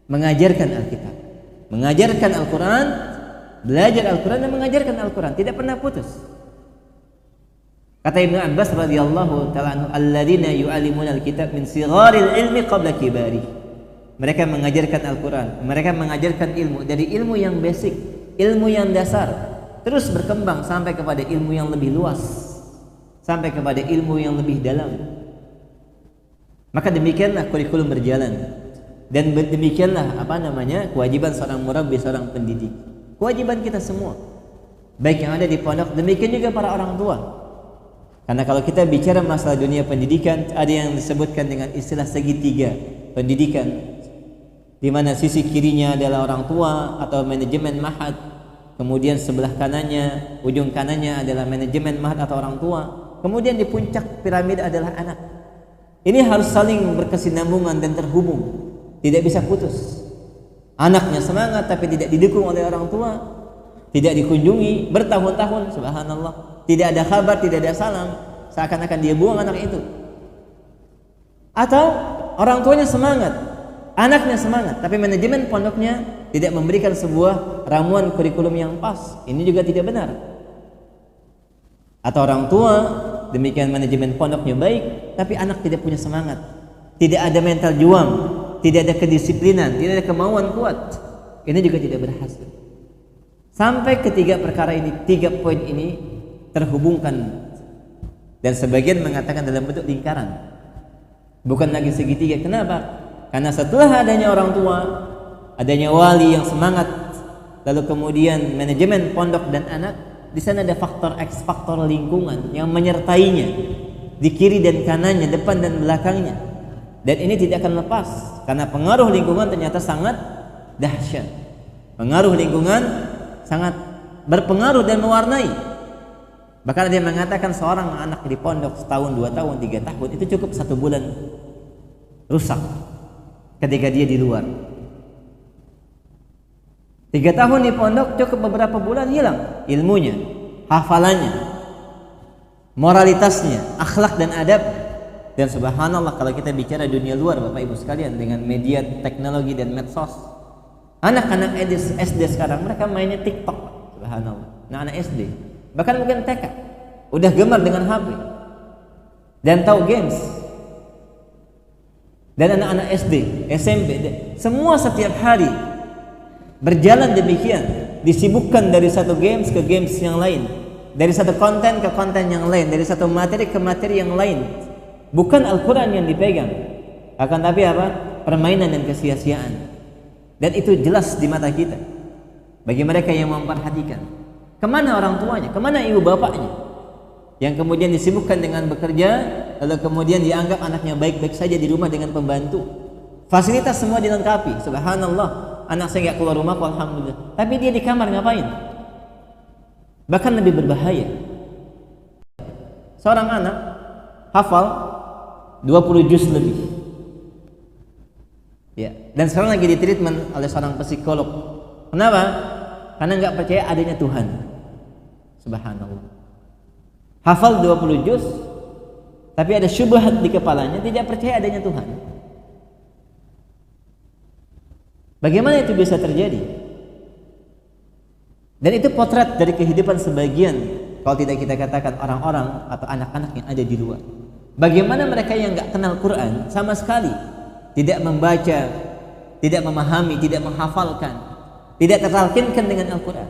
mengajarkan Alkitab, mengajarkan Al-Quran, belajar Al-Quran dan mengajarkan Al-Quran, tidak pernah putus. Kata Ibnu Abbas radhiyallahu ta'ala anhu, alladzina yu'allimuna al-kitab min sigharil ilmi qabla kibari. Mereka mengajarkan Al-Quran, mereka mengajarkan ilmu dari ilmu yang basic, ilmu yang dasar, terus berkembang sampai kepada ilmu yang lebih luas, sampai kepada ilmu yang lebih dalam. Maka demikianlah kurikulum berjalan. Dan demikianlah kewajiban seorang murabbi, seorang pendidik. Kewajiban kita semua, baik yang ada di pondok, demikian juga para orang tua. Karena kalau kita bicara masalah dunia pendidikan, ada yang disebutkan dengan istilah segitiga pendidikan, di mana sisi kirinya adalah orang tua atau manajemen mahat, kemudian sebelah kanannya, ujung kanannya adalah manajemen mahat atau orang tua, kemudian di puncak piramida adalah anak. Ini harus saling berkesinambungan dan terhubung, tidak bisa putus. Anaknya semangat tapi tidak didukung oleh orang tua, tidak dikunjungi bertahun-tahun, subhanallah, tidak ada kabar, tidak ada salam, seakan-akan dia buang anak itu. Atau orang tuanya semangat, anaknya semangat, tapi manajemen pondoknya tidak memberikan sebuah ramuan kurikulum yang pas. Ini juga tidak benar. Atau orang tua demikian manajemen pondoknya baik, tapi anak tidak punya semangat, tidak ada mental juang, tidak ada kedisiplinan, tidak ada kemauan kuat. Ini juga tidak berhasil. Sampai ketiga perkara ini, 3 poin ini terhubungkan, dan sebagian mengatakan dalam bentuk lingkaran, bukan lagi segitiga. Kenapa? Karena setelah adanya orang tua, adanya wali yang semangat, lalu kemudian manajemen pondok dan anak, di sana ada faktor X, faktor lingkungan yang menyertainya di kiri dan kanannya, depan dan belakangnya. Dan ini tidak akan lepas, karena pengaruh lingkungan ternyata sangat dahsyat. Pengaruh lingkungan sangat berpengaruh dan mewarnai. Bahkan ada yang mengatakan seorang anak di pondok setahun, 2 tahun, 3 tahun itu cukup 1 bulan rusak ketika dia di luar. 3 tahun di pondok cukup beberapa bulan hilang ilmunya, hafalannya, moralitasnya, akhlak dan adab. Dan subhanallah, kalau kita bicara dunia luar Bapak Ibu sekalian, dengan media teknologi dan medsos, anak-anak SD sekarang mereka mainnya TikTok, subhanallah. Anak-anak SD, bahkan mungkin TK, udah gemar dengan HP dan tahu games. Dan anak-anak SD, SMP, semua setiap hari berjalan demikian, disibukkan dari satu games ke games yang lain, dari satu konten ke konten yang lain, dari satu materi ke materi yang lain. Bukan Al-Quran yang dipegang, akan tapi apa? Permainan dan kesia-siaan. Dan itu jelas di mata kita. Bagi mereka yang memperhatikan, kemana orang tuanya, kemana ibu bapaknya, yang kemudian disibukkan dengan bekerja, lalu kemudian dianggap anaknya baik-baik saja di rumah dengan pembantu. Fasilitas semua dilengkapi. Subhanallah, anak saya nggak keluar rumah, alhamdulillah. Tapi dia di kamar ngapain? Bahkan lebih berbahaya. Seorang anak hafal 20 juz lebih. Ya, dan sekarang lagi ditreatment oleh seorang psikolog. Kenapa? Karena nggak percaya adanya Tuhan. Subhanallah. Hafal 20 juz, tapi ada syubhat di kepalanya, tidak percaya adanya Tuhan. Bagaimana itu bisa terjadi? Dan itu potret dari kehidupan sebagian, kalau tidak kita katakan orang-orang atau anak-anak yang ada di luar. Bagaimana mereka yang nggak kenal Quran sama sekali, tidak membaca, tidak memahami, tidak menghafalkan, tidak tertalkinkan dengan Al-Quran.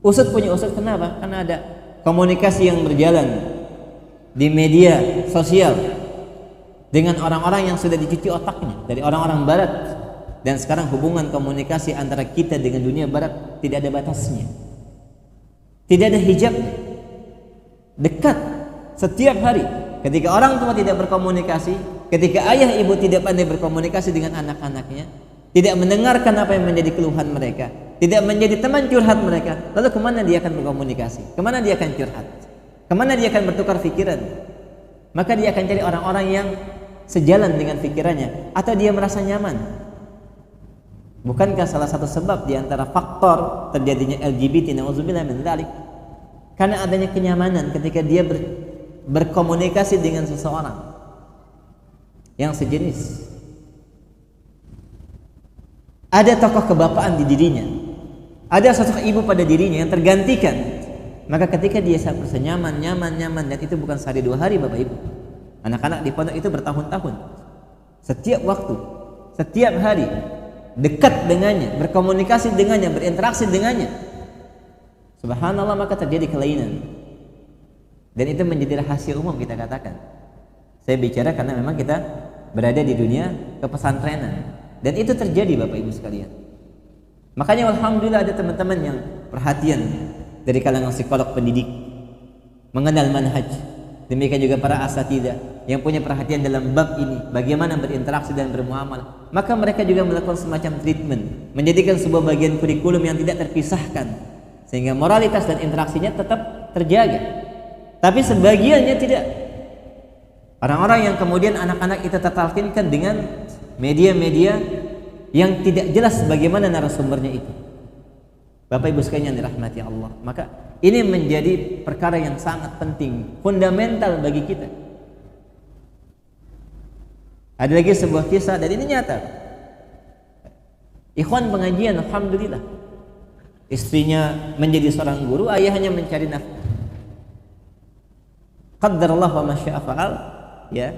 Usut punya usut, kenapa? Karena ada komunikasi yang berjalan di media sosial dengan orang-orang yang sudah dicuci otaknya dari orang-orang barat. Dan sekarang hubungan komunikasi antara kita dengan dunia barat tidak ada batasnya, tidak ada hijab, dekat setiap hari. Ketika orang tua tidak berkomunikasi, ketika ayah ibu tidak pandai berkomunikasi dengan anak-anaknya, tidak mendengarkan apa yang menjadi keluhan mereka, tidak menjadi teman curhat mereka, lalu kemana dia akan berkomunikasi? Kemana dia akan curhat? Kemana dia akan bertukar pikiran? Maka dia akan cari orang-orang yang sejalan dengan pikirannya, atau dia merasa nyaman. Bukankah salah satu sebab di antara faktor terjadinya LGBT, na'udzubillah min dzalik, karena adanya kenyamanan ketika dia berkomunikasi dengan seseorang yang sejenis. Ada tokoh kebapaan di dirinya, ada sosok ibu pada dirinya yang tergantikan. Maka ketika dia merasa nyaman, dan itu bukan sehari dua hari, Bapak Ibu. Anak-anak di pondok itu bertahun-tahun, setiap waktu, setiap hari, dekat dengannya, berkomunikasi dengannya, berinteraksi dengannya. Subhanallah, maka terjadi kelainan. Dan itu menjadi rahasia umum kita katakan. Saya bicara karena memang kita berada di dunia kepesantrenan. Dan itu terjadi Bapak Ibu sekalian. Makanya alhamdulillah ada teman-teman yang perhatian dari kalangan psikolog pendidik, mengenal manhaj. Demikian juga para asatidzah yang punya perhatian dalam bab ini, bagaimana berinteraksi dan bermuamalah. Maka mereka juga melakukan semacam treatment, menjadikan sebuah bagian kurikulum yang tidak terpisahkan, sehingga moralitas dan interaksinya tetap terjaga. Tapi sebagiannya tidak. Orang-orang yang kemudian anak-anak itu tertalkinkan dengan media-media yang tidak jelas bagaimana narasumbernya itu. Bapak Ibu sekalian yang dirahmati Allah, maka ini menjadi perkara yang sangat penting, fundamental bagi kita. Ada lagi sebuah kisah dan ini nyata. Ikhwan pengajian, alhamdulillah, istrinya menjadi seorang guru, ayahnya mencari nafkah. Qaddarallah wa ma syaa fa'al. Ya,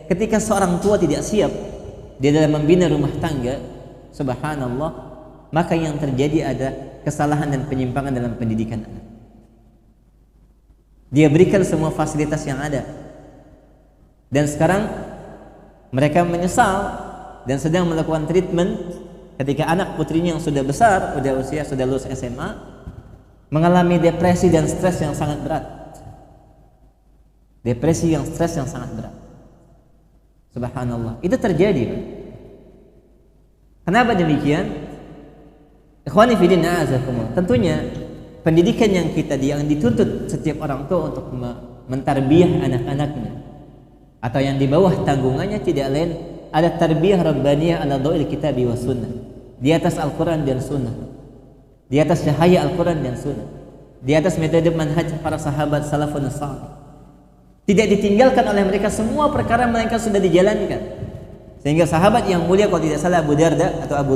ketika seorang tua tidak siap di dalam membina rumah tangga, subhanallah, maka yang terjadi ada kesalahan dan penyimpangan dalam pendidikan anak. Dia berikan semua fasilitas yang ada, dan sekarang mereka menyesal dan sedang melakukan treatment ketika anak putrinya yang sudah besar, sudah lulus SMA, mengalami depresi dan stres yang sangat berat. Depresi yang stres yang sangat berat. Subhanallah, itu terjadi. Kenapa demikian? Ikhwani fillah na'azakumullah. Tentunya pendidikan yang dituntut setiap orang tua untuk mentarbiyah anak-anaknya atau yang di bawah tanggungannya tidak lain ada tarbiyah rabbaniyah ala dha'il kitabi was sunnah, di atas Al-Quran dan sunnah, di atas cahaya Al-Quran dan sunnah, di atas metode manhaj para sahabat salafun salih. Tidak ditinggalkan oleh mereka semua perkara mereka sudah dijalankan. Sehingga sahabat yang mulia, kalau tidak salah Abu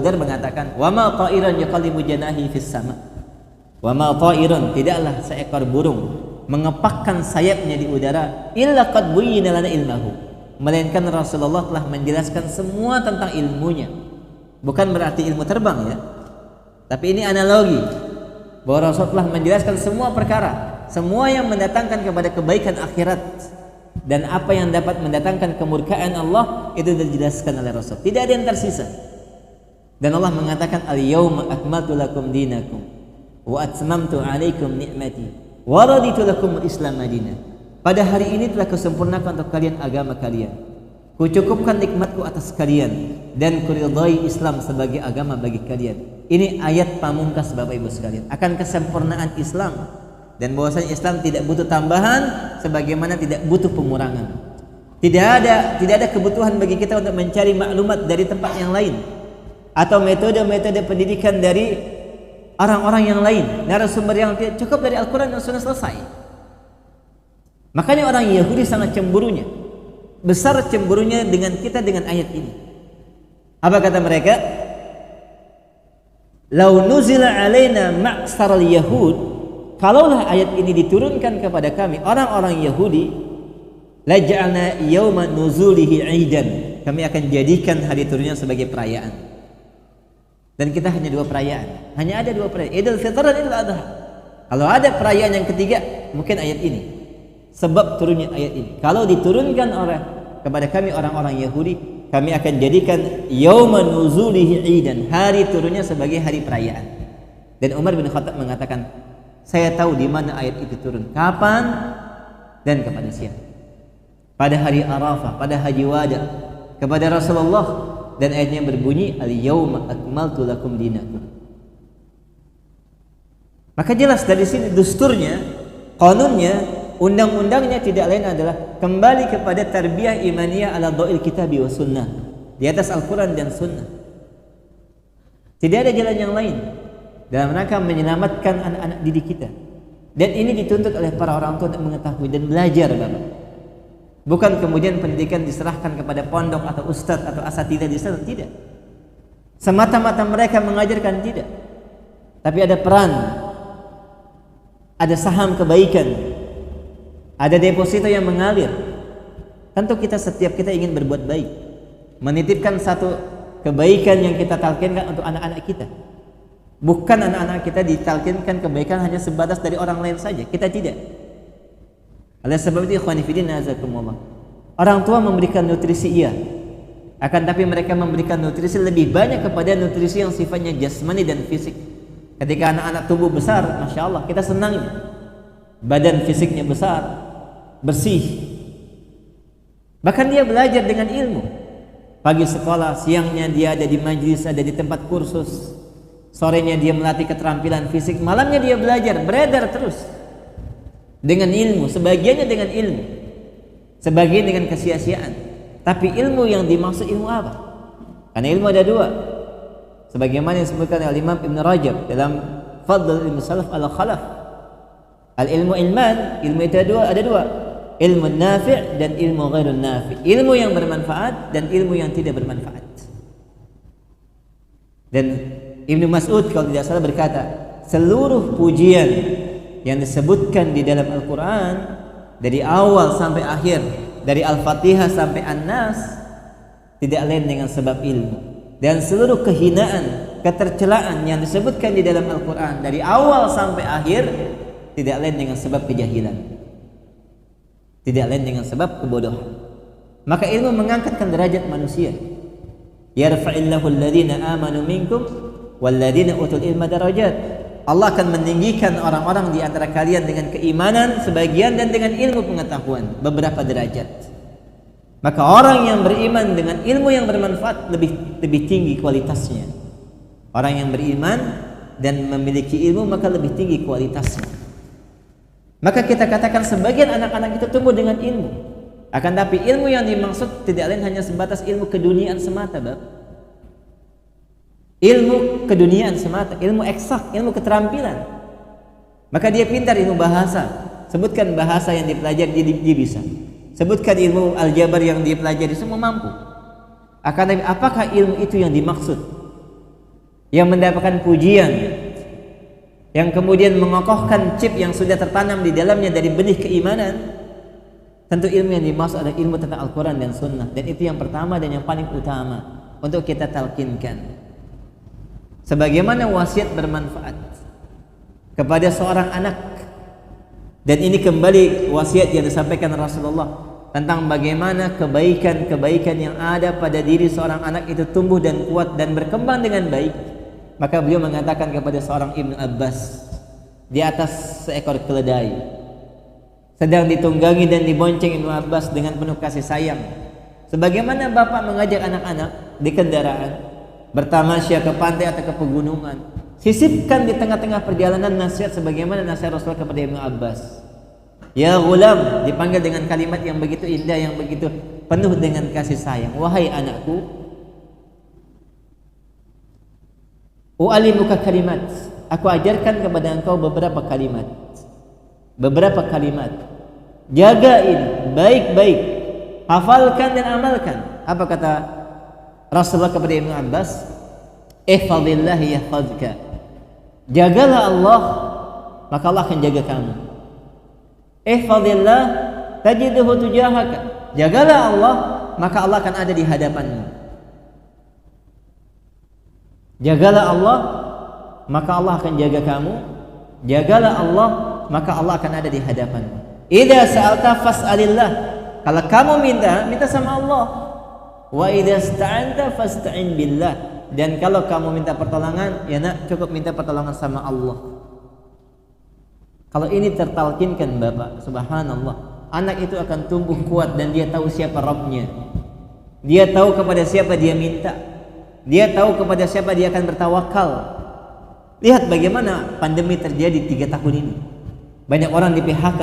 Dar mengatakan, "Wa ma ta'iran yaqallibu janahi fis sama." Wa ma ta'irun, tidaklah seekor burung mengepakkan sayapnya di udara illa qad buyyina lana ilmahu, melainkan Rasulullah telah menjelaskan semua tentang ilmunya. Bukan berarti ilmu terbang ya, tapi ini analogi bahwa Rasulullah telah menjelaskan semua perkara, semua yang mendatangkan kepada kebaikan akhirat dan apa yang dapat mendatangkan kemurkaan Allah itu sudah dijelaskan oleh Rasul. Tidak ada yang tersisa. Dan Allah mengatakan, "Al-yauma akmaltu lakum dinakum wa atmamtu 'alaikum ni'mati wa raditu lakum al-Islam madina." Pada hari ini telah kusempurnakan untuk kalian agama kalian Kucukupkan nikmatku atas kalian dan kuridhai Islam sebagai agama bagi kalian. Ini ayat pamungkas Bapak Ibu sekalian akan kesempurnaan Islam dan bahwasanya Islam tidak butuh tambahan sebagaimana tidak butuh pengurangan. Tidak ada kebutuhan bagi kita untuk mencari maklumat dari tempat yang lain atau metode-metode pendidikan dari orang-orang yang lain, narasumber yang tidak cukup dari Al-Quran dan Sunnah selesai. Makanya orang Yahudi sangat cemburunya, besar cemburunya dengan kita dengan ayat ini. Apa kata mereka? Lau nuzila alaina ma'saral yahud, kalaulah ayat ini diturunkan kepada kami orang-orang Yahudi, laja'alna yawma nuzulihi 'idan, kami akan jadikan hari turunnya sebagai perayaan. Dan kita hanya dua perayaan, hanya ada dua perayaan, Idul Fitr dan Idul Adha. Kalau ada perayaan yang ketiga, mungkin ayat ini, sebab turunnya ayat ini. Kalau diturunkan kepada kami orang-orang Yahudi, kami akan jadikan yauma nuzulihi 'idan, hari turunnya sebagai hari perayaan. Dan Umar bin Khattab mengatakan, saya tahu di mana ayat itu turun, kapan dan kepada siapa. Pada hari Arafah, pada Haji Wada, kepada Rasulullah, dan ayatnya berbunyi al-yauma akmaltu lakum dinakum. Maka jelas dari sini dusturnya, qanunnya, undang-undangnya tidak lain adalah kembali kepada tarbiyah imaniyah ala dha'il kitabi wa sunnah, di atas Al-Quran dan sunnah. Tidak ada jalan yang lain dalam rangka menyelamatkan anak-anak didik kita. Dan ini dituntut oleh para orang tua untuk mengetahui dan belajar, Bapak. Bukan kemudian pendidikan diserahkan kepada pondok atau ustadz atau asatidzah di sana, tidak. Semata-mata mereka mengajarkan, tidak. Tapi ada peran, ada saham kebaikan, ada deposito yang mengalir. Tentu setiap kita ingin berbuat baik, menitipkan satu kebaikan yang kita talkinkan untuk anak-anak kita. Bukan anak-anak kita ditalkinkan kebaikan hanya sebatas dari orang lain saja, kita tidak. Oleh sebab itu ikhwani fillah nazakumullah, orang tua memberikan nutrisi iya, akan tapi mereka memberikan nutrisi lebih banyak kepada nutrisi yang sifatnya jasmani dan fisik. Ketika anak-anak tumbuh besar, masya Allah, kita senang, badan fisiknya besar, bersih, bahkan dia belajar dengan ilmu. Pagi sekolah, siangnya dia ada di majlis, ada di tempat kursus, sorenya dia melatih keterampilan fisik, malamnya dia belajar, beredar terus dengan ilmu, sebagiannya dengan ilmu, sebagian dengan kesia-siaan. Tapi ilmu yang dimaksud ilmu apa? Karena ilmu ada dua, sebagaimana yang disebutkan oleh Imam Ibn Rajab dalam Fadl Ilmu Salaf al-Khalaf. Al-ilmu ilman, ilmu itu ada dua, ilmu nafi' dan ilmu ghairun nafi', ilmu yang bermanfaat dan ilmu yang tidak bermanfaat. Dan Ibnu Mas'ud kalau tidak salah berkata, seluruh pujian yang disebutkan di dalam Al-Quran dari awal sampai akhir, dari Al-Fatihah sampai An-Nas, tidak lain dengan sebab ilmu. Dan seluruh kehinaan, ketercelaan yang disebutkan di dalam Al-Quran dari awal sampai akhir, tidak lain dengan sebab kejahilan, tidak lain dengan sebab kebodohan. Maka ilmu mengangkatkan derajat manusia. Yarfa'illahu alladhina amanu minkum walladhina utul ilma darajat. Allah akan meninggikan orang-orang di antara kalian dengan keimanan sebagian dan dengan ilmu pengetahuan beberapa derajat. Maka orang yang beriman dengan ilmu yang bermanfaat lebih tinggi kualitasnya. Orang yang beriman dan memiliki ilmu maka lebih tinggi kualitasnya. Maka kita katakan sebagian anak-anak itu tumbuh dengan ilmu. Akan tapi ilmu yang dimaksud tidak lain hanya sebatas ilmu keduniaan semata, Bapak. Ilmu keduniaan semata, ilmu eksak, ilmu keterampilan. Maka dia pintar ilmu bahasa, sebutkan bahasa yang dipelajari dia bisa. Sebutkan ilmu aljabar yang dia pelajari, semua mampu. Akan tapi apakah ilmu itu yang dimaksud, yang mendapatkan pujian, yang kemudian mengokohkan chip yang sudah tertanam di dalamnya dari benih keimanan? Tentu ilmu yang dimaksud adalah ilmu tentang Al-Quran dan Sunnah. Dan itu yang pertama dan yang paling utama untuk kita talkinkan. Sebagaimana wasiat bermanfaat kepada seorang anak, dan ini kembali wasiat yang disampaikan Rasulullah tentang bagaimana kebaikan-kebaikan yang ada pada diri seorang anak itu tumbuh dan kuat dan berkembang dengan baik. Maka beliau mengatakan kepada seorang Ibnu Abbas di atas seekor keledai, sedang ditunggangi dan dibonceng Ibnu Abbas dengan penuh kasih sayang. Sebagaimana bapak mengajak anak-anak di kendaraan bertamasya ke pantai atau ke pegunungan, sisipkan di tengah-tengah perjalanan nasihat sebagaimana nasihat Rasul kepada Ibnu Abbas. Ya ghulam, dipanggil dengan kalimat yang begitu indah, yang begitu penuh dengan kasih sayang. Wahai anakku, u'allimuka kalimat, aku ajarkan kepada engkau beberapa kalimat. Beberapa kalimat. Jaga ini baik-baik, hafalkan dan amalkan. Apa kata Rasulullah kepada Ibnu Abbas? Ihfazillah yahfazka. Jagalah Allah, maka Allah akan jaga kamu. Ihfazillah tajiduhu tujahaka. Jagalah Allah, maka Allah akan ada di hadapanmu. Jagalah Allah, maka Allah akan jaga kamu. Jagalah Allah, maka Allah akan ada di hadapanmu. Idza sa'alta fas'alillah. Kalau kamu minta sama Allah. Wa idza ista'anta fasta'in billah. Dan kalau kamu minta pertolongan, ya nak, cukup minta pertolongan sama Allah. Kalau ini tertalkinkan Bapak, subhanallah, anak itu akan tumbuh kuat dan dia tahu siapa Rabbnya. Dia tahu kepada siapa dia minta. Dia tahu kepada siapa dia akan bertawakal. Lihat bagaimana pandemi terjadi 3 tahun ini. Banyak orang di PHK.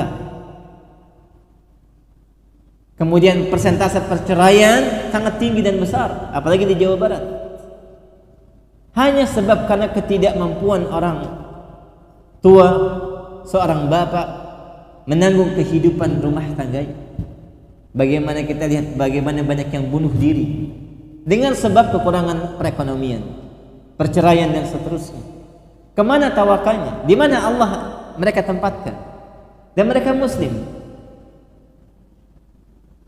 Kemudian persentase perceraian sangat tinggi dan besar, apalagi di Jawa Barat. Hanya sebab karena ketidakmampuan orang tua, seorang bapak menanggung kehidupan rumah tangganya. Bagaimana kita lihat bagaimana banyak yang bunuh diri dengan sebab kekurangan perekonomian, perceraian dan seterusnya. Kemana tawakalnya? Di mana Allah mereka tempatkan? Dan mereka muslim.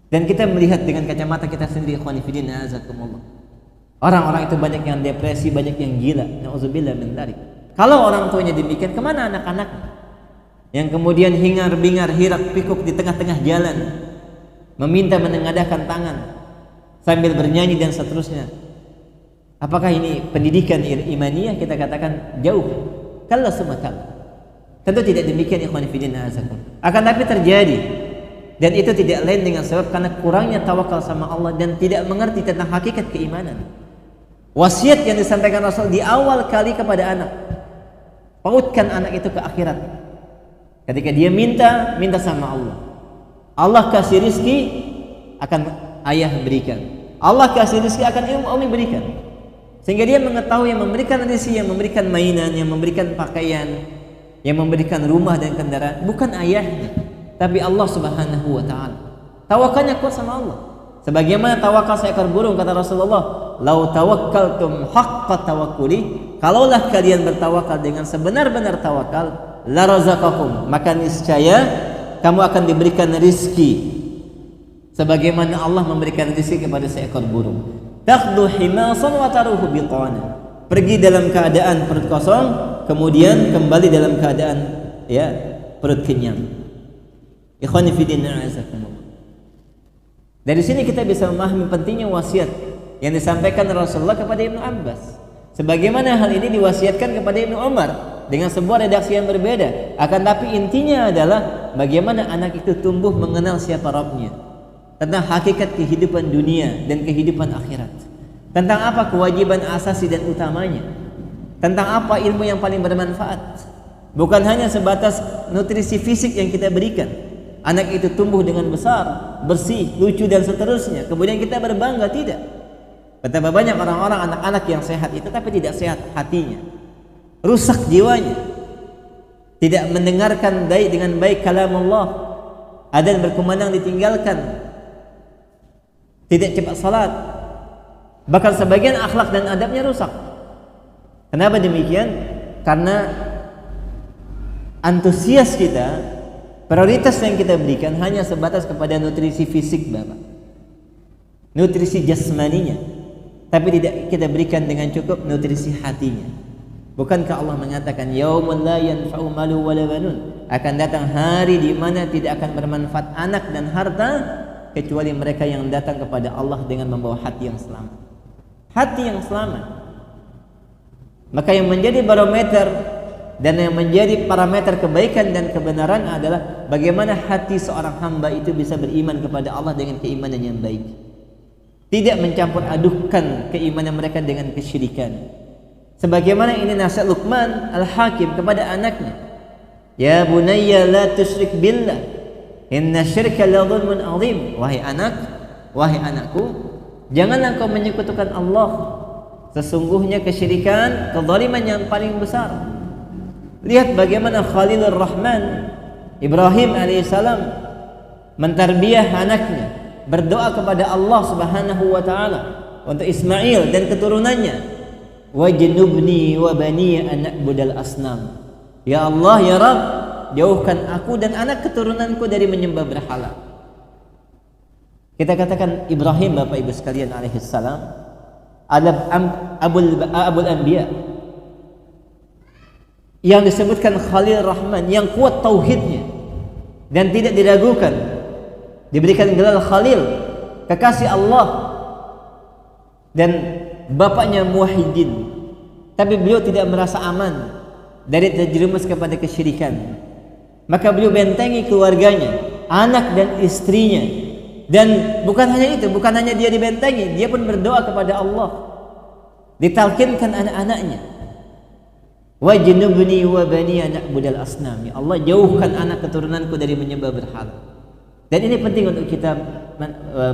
Dan kita melihat dengan kacamata kita sendiri, ikhwani fillah, azakumullah. Orang-orang itu banyak yang depresi, banyak yang gila. Nauzubillah min dzalik. Kalau orang tuanya demikian, kemana anak-anak yang kemudian hingar-bingar, hirak-pikuk di tengah-tengah jalan, meminta menengadahkan tangan sambil bernyanyi dan seterusnya? Apakah ini pendidikan imaniyah? Kita katakan jauh. Kalla summa kalla. Tentu tidak demikian, ikhwani fillah, azakumullah. Akan tapi terjadi. Dan itu tidak lain dengan sebab karena kurangnya tawakal sama Allah dan tidak mengerti tentang hakikat keimanan. Wasiat yang disampaikan Rasul di awal kali kepada anak, pautkan anak itu ke akhirat. Ketika dia minta sama Allah. Allah kasih rizki, akan ayah berikan. Allah kasih rizki, akan umi berikan. Sehingga dia mengetahui yang memberikan rizki, yang memberikan mainan, yang memberikan pakaian, yang memberikan rumah dan kendaraan bukan ayahnya, tapi Allah Subhanahu wa ta'ala. Tawakalnya kuat sama Allah. Sebagaimana tawakal seekor burung, kata Rasulullah, "Lau tawakkaltum haqqa tawakkuli." Kalaulah kalian bertawakal dengan sebenar-benar tawakal, la razaqakum, maka niscaya kamu akan diberikan rizki sebagaimana Allah memberikan rizki kepada seekor burung. Takhdu himasan wa taruhu bitana. Pergi dalam keadaan perut kosong, kemudian kembali dalam keadaan perut kenyang. Ikhwani fillah, azakumullah. Dari sini kita bisa memahami pentingnya wasiat yang disampaikan Rasulullah kepada Ibnu Abbas. Sebagaimana hal ini diwasiatkan kepada Ibnu Umar dengan sebuah redaksi yang berbeda. Akan tapi intinya adalah bagaimana anak itu tumbuh mengenal siapa Rabbnya, tentang hakikat kehidupan dunia dan kehidupan akhirat, tentang apa kewajiban asasi dan utamanya, tentang apa ilmu yang paling bermanfaat. Bukan hanya sebatas nutrisi fisik yang kita berikan. Anak itu tumbuh dengan besar, bersih, lucu dan seterusnya. Kemudian kita berbangga, tidak. Betapa banyak orang-orang anak-anak yang sehat itu tapi tidak sehat hatinya. Rusak jiwanya. Tidak mendengarkan dengan baik kalamullah. Adzan berkumandang ditinggalkan. Tidak cepat salat. Bahkan sebagian akhlak dan adabnya rusak. Kenapa demikian? Karena antusias kita, prioritas yang kita berikan hanya sebatas kepada nutrisi fisik Bapak, nutrisi jasmaninya, tapi tidak kita berikan dengan cukup nutrisi hatinya. Bukankah Allah mengatakan yaumun la yanfa'u malu wala banun, akan datang hari di mana tidak akan bermanfaat anak dan harta kecuali mereka yang datang kepada Allah dengan membawa hati yang selamat. Hati yang selamat. Maka yang menjadi barometer dan yang menjadi parameter kebaikan dan kebenaran adalah bagaimana hati seorang hamba itu bisa beriman kepada Allah dengan keimanan yang baik. tidak mencampur adukan keimanan mereka dengan kesyirikan. Sebagaimana ini nasihat Luqman Al-Hakim kepada anaknya, ya bunayya la tusyrik billah, inna syirka la dhulmun azim. Wahai anakku, janganlah kau menyekutukan Allah. Sesungguhnya kesyirikan kezaliman yang paling besar. Lihat bagaimana Khalilur Rahman Ibrahim alaihissalam mentarbiyah anaknya, berdoa kepada Allah Subhanahu wa taala untuk Ismail dan keturunannya. Wajnubni wa bani an na'budal asnam. Ya Allah, ya Rabb, jauhkan aku dan anak keturunanku dari menyembah berhala. Kita katakan Ibrahim, Bapak Ibu sekalian alaihissalam, abul anbiya, yang disebutkan Khalil Rahman, yang kuat tauhidnya dan tidak diragukan, diberikan gelar Khalil, kekasih Allah, dan bapaknya muwahhidin. Tapi beliau tidak merasa aman dari terjerumus kepada kesyirikan. Maka beliau bentengi keluarganya, anak dan istrinya. Dan bukan hanya itu, bukan hanya dia dibentengi, dia pun berdoa kepada Allah, ditalkinkan anak-anaknya, wajnubni wa bani na'budal asnam. Ya Allah, jauhkan anak keturunanku dari menyembah berhala. Dan ini penting untuk kita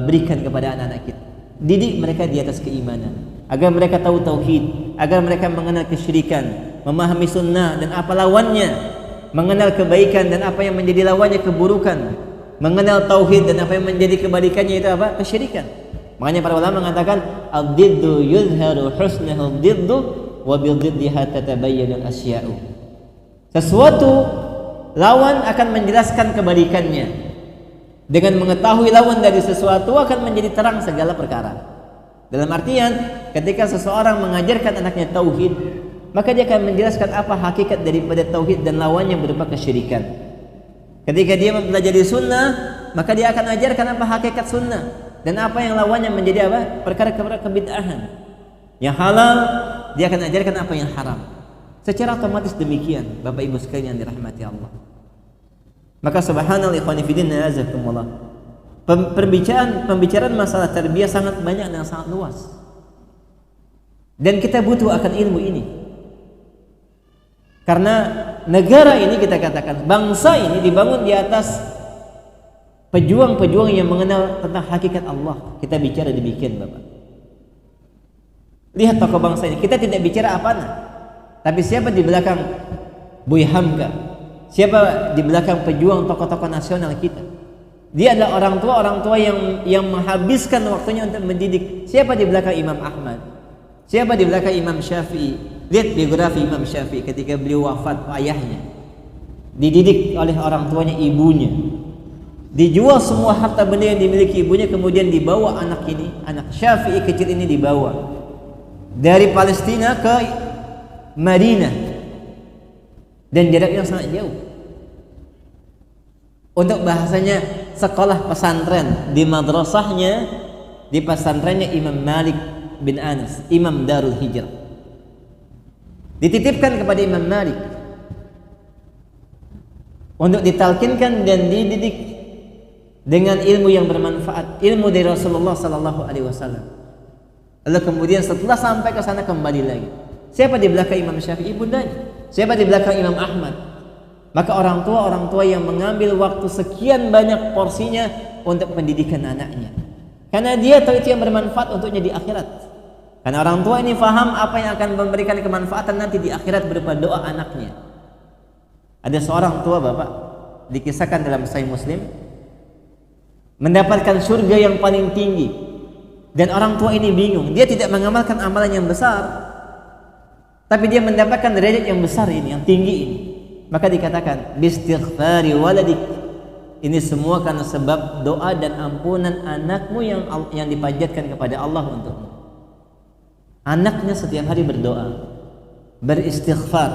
berikan kepada anak-anak kita. Didik mereka di atas keimanan, agar mereka tahu tauhid, agar mereka mengenal kesyirikan, memahami sunnah dan apa lawannya, mengenal kebaikan dan apa yang menjadi lawannya keburukan, mengenal tauhid dan apa yang menjadi kebalikannya itu apa? Kesyirikan. Makanya para ulama mengatakan ad-diddu yuzharu husnahu ad-diddu wa bil-diddiha tatabayyanu al-asya'u. Sesuatu lawan akan menjelaskan kebalikannya. Dengan mengetahui lawan dari sesuatu akan menjadi terang segala perkara. Dalam artian, ketika seseorang mengajarkan anaknya tauhid, maka dia akan menjelaskan apa hakikat daripada tauhid dan lawannya berupa kesyirikan. Ketika dia mempelajari sunnah, maka dia akan ajarkan apa hakikat sunnah dan apa yang lawannya menjadi apa? Perkara-perkara kebid'ahan. Yang halal, dia akan ajarkan apa yang haram. Secara otomatis demikian, Bapak Ibu sekalian yang dirahmati Allah. Maka subhanallah ikhwani fillah jazakumullah. Pembicaraan masalah tarbiyah sangat banyak dan sangat luas. Dan kita butuh akan ilmu ini. Karena negara ini, kita katakan bangsa ini dibangun di atas pejuang-pejuang yang mengenal tentang hakikat Allah. Kita bicara demikian, Bapak. Lihat tokoh bangsa ini. Kita tidak bicara apana, tapi siapa di belakang Buya Hamka? Siapa di belakang pejuang tokoh-tokoh nasional kita? Dia adalah orang tua yang menghabiskan waktunya untuk mendidik. Siapa di belakang Imam Ahmad? Siapa di belakang Imam Syafi'i? Lihat biografi Imam Syafi'i ketika beliau wafat, ayahnya dididik oleh orang tuanya, ibunya. Dijual semua harta benda yang dimiliki ibunya, kemudian dibawa anak ini, anak Syafi'i kecil ini dibawa dari Palestina ke Madinah. Dan jaraknya sangat jauh. Untuk bahasanya sekolah pesantren, di madrasahnya, di pesantrennya Imam Malik bin Anas, Imam Darul Hijrah. Dititipkan kepada Imam Malik untuk ditalkinkan dan dididik dengan ilmu yang bermanfaat, ilmu dari Rasulullah sallallahu alaihi wasallam. Lalu kemudian setelah sampai ke sana kembali lagi. Siapa di belakang Imam Syafi'i? Ibundanya. Siapa di belakang Imam Ahmad? Maka orang tua yang mengambil waktu sekian banyak porsinya untuk pendidikan anaknya. Karena dia tahu itu yang bermanfaat untuknya di akhirat. Karena orang tua ini faham apa yang akan memberikan kemanfaatan nanti di akhirat berupa doa anaknya. Ada seorang tua, Bapak, dikisahkan dalam Sahih Muslim, mendapatkan surga yang paling tinggi. Dan orang tua ini bingung, dia tidak mengamalkan amalan yang besar, tapi dia mendapatkan derajat yang besar ini, yang tinggi ini. Maka dikatakan bistighfari waladik, ini semua karena sebab doa dan ampunan anakmu yang dipanjatkan kepada Allah untukmu. Anaknya setiap hari berdoa, beristighfar,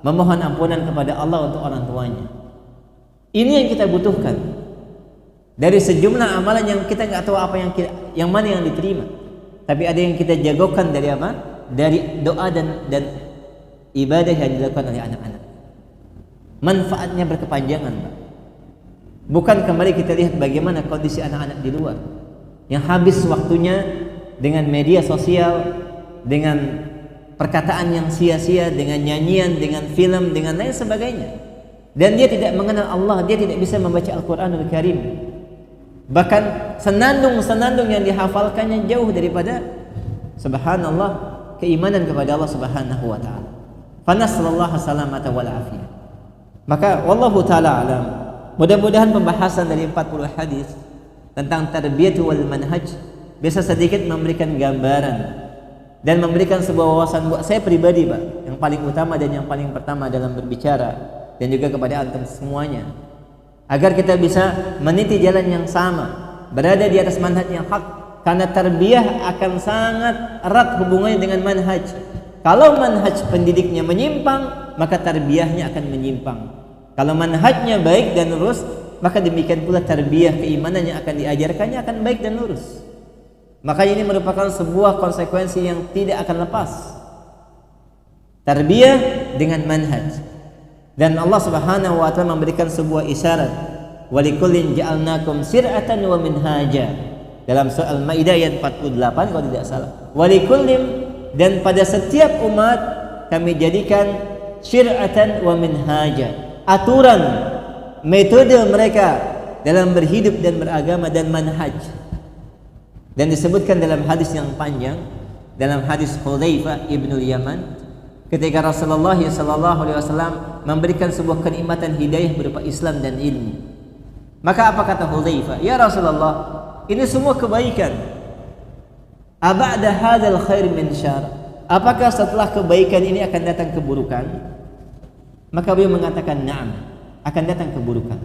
memohon ampunan kepada Allah untuk orang tuanya. Ini yang kita butuhkan dari sejumlah amalan yang kita nggak tahu apa yang mana yang diterima, tapi ada yang kita jagokan dari apa? Dari doa dan ibadah yang dilakukan oleh anak-anak. Manfaatnya berkepanjangan, Pak. Bukan kembali kita lihat bagaimana kondisi anak-anak di luar. yang habis waktunya dengan media sosial, dengan perkataan yang sia-sia, dengan nyanyian, dengan film, dengan lain sebagainya. Dan dia tidak mengenal Allah, dia tidak bisa membaca Al-Quranul Karim. Bahkan senandung-senandung yang dihafalkannya jauh daripada, subhanallah, keimanan kepada Allah Subhanahu wa taala. Fanasallallahu salamata wal afiyah. Maka wallahu taala alam. Mudah-mudahan pembahasan dari 40 hadis tentang tarbiyah wal manhaj bisa sedikit memberikan gambaran dan memberikan sebuah wawasan buat saya pribadi, Pak, yang paling utama dan yang paling pertama dalam berbicara, dan juga kepada antum semuanya, agar kita bisa meniti jalan yang sama, berada di atas manhaj yang hak, karena tarbiyah akan sangat erat hubungannya dengan manhaj. Kalau manhaj pendidiknya menyimpang, maka tarbiyahnya akan menyimpang. Kalau manhajnya baik dan lurus, maka demikian pula tarbiyah keimanan yang akan diajarkannya akan baik dan lurus. Makanya ini merupakan sebuah konsekuensi yang tidak akan lepas. Tarbiyah dengan manhaj. Dan Allah Subhanahu wa taala memberikan sebuah isyarat, walikullin ja'alnakum sir'atan wa minhaja, dalam surah Al-Maidah ayat 48 kalau tidak salah. Walikullin, dan pada setiap umat kami jadikan syir'atan wa minhaja, aturan, metode mereka dalam berhidup dan beragama, dan manhaj. Dan disebutkan dalam hadis yang panjang, dalam hadis Hudzaifah ibnul Yaman, ketika Rasulullah SAW memberikan sebuah kenikmatan hidayah berupa Islam dan ilmu. Maka apa kata Hudzaifah? Ya Rasulullah, ini semua kebaikan. Aba'da hadzal khair min syarr? Apakah setelah kebaikan ini akan datang keburukan? Maka beliau mengatakan na'am, akan datang keburukan.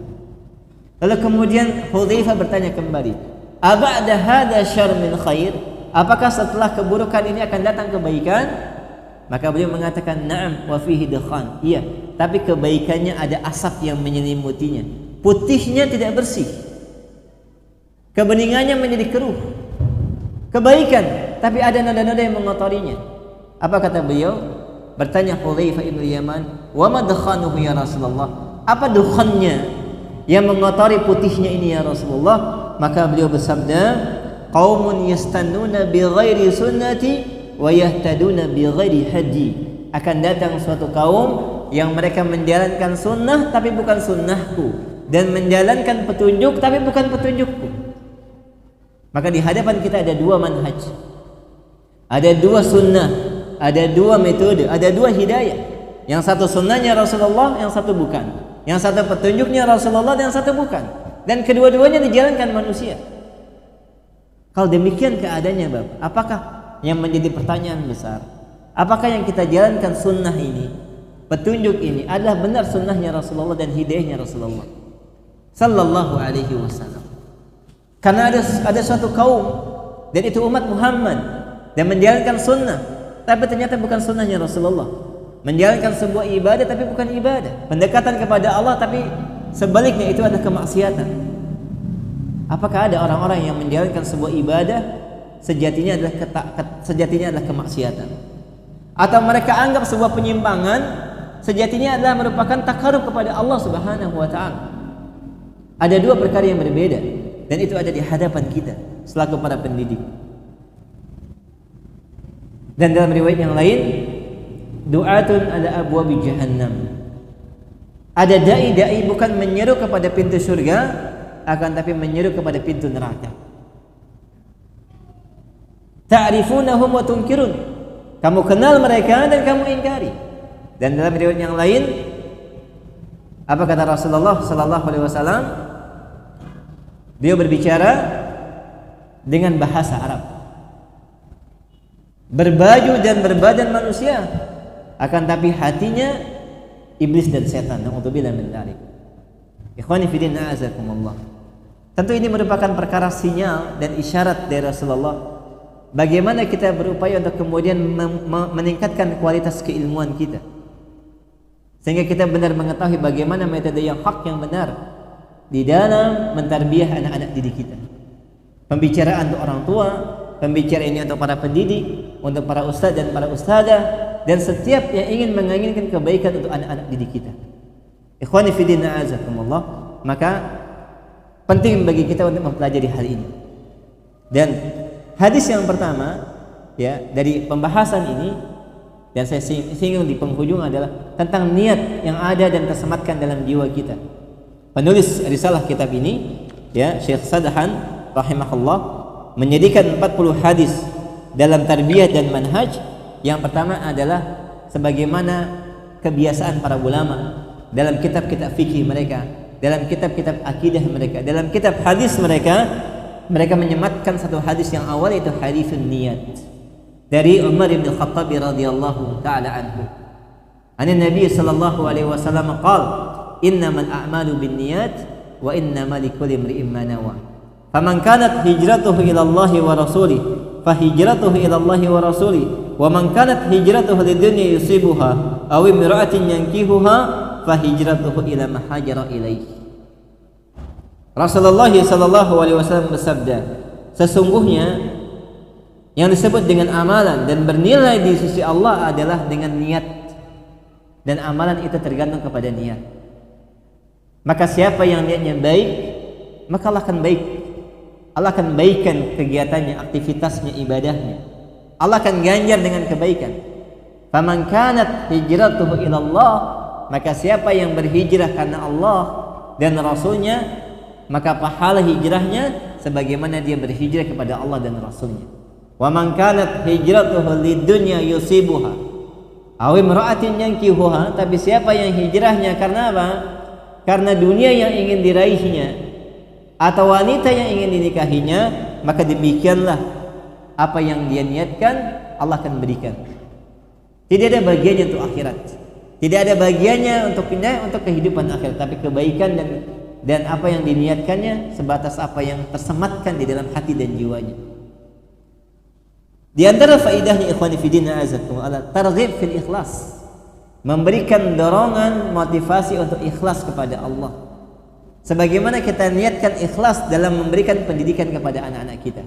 Lalu kemudian Hudzaifah bertanya kembali, aba'da hadzal syarr min khair? Apakah setelah keburukan ini akan datang kebaikan? Maka beliau mengatakan na'am wa fihi dukhan. Iya, tapi kebaikannya ada asap yang menyelimutinya. Putihnya tidak bersih. Kebeningannya menjadi keruh. Kebaikan, tapi ada nada-nada yang mengotorinya. Apa kata beliau? Bertanya Hudzaifah ibn Yaman, "Wa ma dukhanuhu ya Rasulullah?" Apa dukhannya yang mengotori putihnya ini ya Rasulullah? Maka beliau bersabda, "Qaumun yastannuna bi ghairi sunnati wa yahtaduna bi ghairi hadi." Akan datang suatu kaum yang mereka menjalankan sunnah tapi bukan sunnahku, dan menjalankan petunjuk tapi bukan petunjukku. Maka di hadapan kita ada dua manhaj, ada dua sunnah, ada dua metode, ada dua hidayah. Yang satu sunnahnya Rasulullah, yang satu bukan. Yang satu petunjuknya Rasulullah, yang satu bukan. Dan kedua-duanya dijalankan manusia. Kalau demikian keadaannya, Bapak, apakah yang menjadi pertanyaan besar? Apakah yang kita jalankan sunnah ini, petunjuk ini adalah benar sunnahnya Rasulullah dan hidayahnya Rasulullah sallallahu alaihi wasallam? Karena ada suatu kaum, dan itu umat Muhammad, dan menjalankan sunnah tapi ternyata bukan sunnahnya Rasulullah. Menjalankan sebuah ibadah tapi bukan ibadah. Pendekatan kepada Allah tapi sebaliknya itu adalah kemaksiatan. Apakah ada orang-orang yang menjalankan sebuah ibadah sejatinya adalah kemaksiatan? Atau mereka anggap sebuah penyimpangan sejatinya adalah merupakan takarub kepada Allah Subhanahu wa taala? Ada dua perkara yang berbeda. Dan itu ada di hadapan kita selaku para pendidik. Dan dalam riwayat yang lain, du'atun ala abwabi jahannam. Ada dai-dai bukan menyeru kepada pintu surga, akan tapi menyeru kepada pintu neraka. Ta'rifunahum wa tunkirun. Kamu kenal mereka dan kamu ingkari. Dan dalam riwayat yang lain, apa kata Rasulullah sallallahu alaihi wasallam? Beliau berbicara dengan bahasa Arab, berbaju dan berbadan manusia, akan tapi hatinya iblis dan setan. Na'udzubillah min dzalik. Ikhwani fi din, a'azakumullah. Tentu ini merupakan perkara sinyal dan isyarat dari Rasulullah bagaimana kita berupaya untuk kemudian meningkatkan kualitas keilmuan kita, sehingga kita benar mengetahui bagaimana metode yang hak, yang benar di dalam mentarbiyah anak-anak didik kita. Pembicaraan untuk orang tua, pembicaraan ini untuk para pendidik, untuk para ustaz dan para ustazah, dan setiap yang ingin menginginkan kebaikan untuk anak-anak didik kita. Ikhwani fi din, a'azakumullah. Maka penting bagi kita untuk mempelajari hal ini. Dan hadis yang pertama ya dari pembahasan ini dan saya singgung di penghujung adalah tentang niat yang ada dan tersematkan dalam jiwa kita. Penulis risalah kitab ini ya Syekh Sadhan rahimahullah menyediakan 40 hadis dalam tarbiyah dan manhaj. Yang pertama adalah sebagaimana kebiasaan para ulama dalam kitab-kitab fikih mereka, dalam kitab-kitab akidah mereka, dalam kitab hadis mereka menyematkan satu hadis yang awal, yaitu hadisun niyat dari Umar bin Khattab radhiyallahu taala anhu. Nabi sallallahu alaihi wasallam qala innamal a'malu binniyat wa innamal likulli imri'in ma nawa. Faman kanat hijratuhu ila Allah wa rasulih fa hijratuhu ila Allah wa rasulih wa man kanat hijratuhu lidunya yusibuha aw imra'atin yankihuha fa hijratuhu ila ma hajara ilaihi. Rasulullah sallallahu alaihi wasallam bersabda, sesungguhnya yang disebut dengan amalan dan bernilai di sisi Allah adalah dengan niat, dan amalan itu tergantung kepada niat. Maka siapa yang niatnya baik, maka Allah akan baik. Allah akan baikkan kegiatannya, aktivitasnya, ibadahnya. Allah akan ganjar dengan kebaikan. Faman kanat hijratuhu ila Allah, maka siapa yang berhijrah karena Allah dan Rasulnya, maka pahala hijrahnya sebagaimana dia berhijrah kepada Allah dan Rasulnya. Wa man kanat hijratuhu lidunya yusibuha aw imra'atin yankihuha, tapi siapa yang hijrahnya karena apa? Karena dunia yang ingin diraihnya atau wanita yang ingin dinikahinya, maka demikianlah apa yang dia niatkan Allah akan berikan. Tidak ada bagiannya untuk akhirat, tidak ada bagiannya untuk kehidupan akhirat, tapi kebaikan dan apa yang diniatkannya sebatas apa yang tersematkan di dalam hati dan jiwanya. Di antara faedahnya ikhwani fillah azakumullah targhib fil ikhlas, memberikan dorongan motivasi untuk ikhlas kepada Allah. Sebagaimana kita niatkan ikhlas dalam memberikan pendidikan kepada anak-anak kita,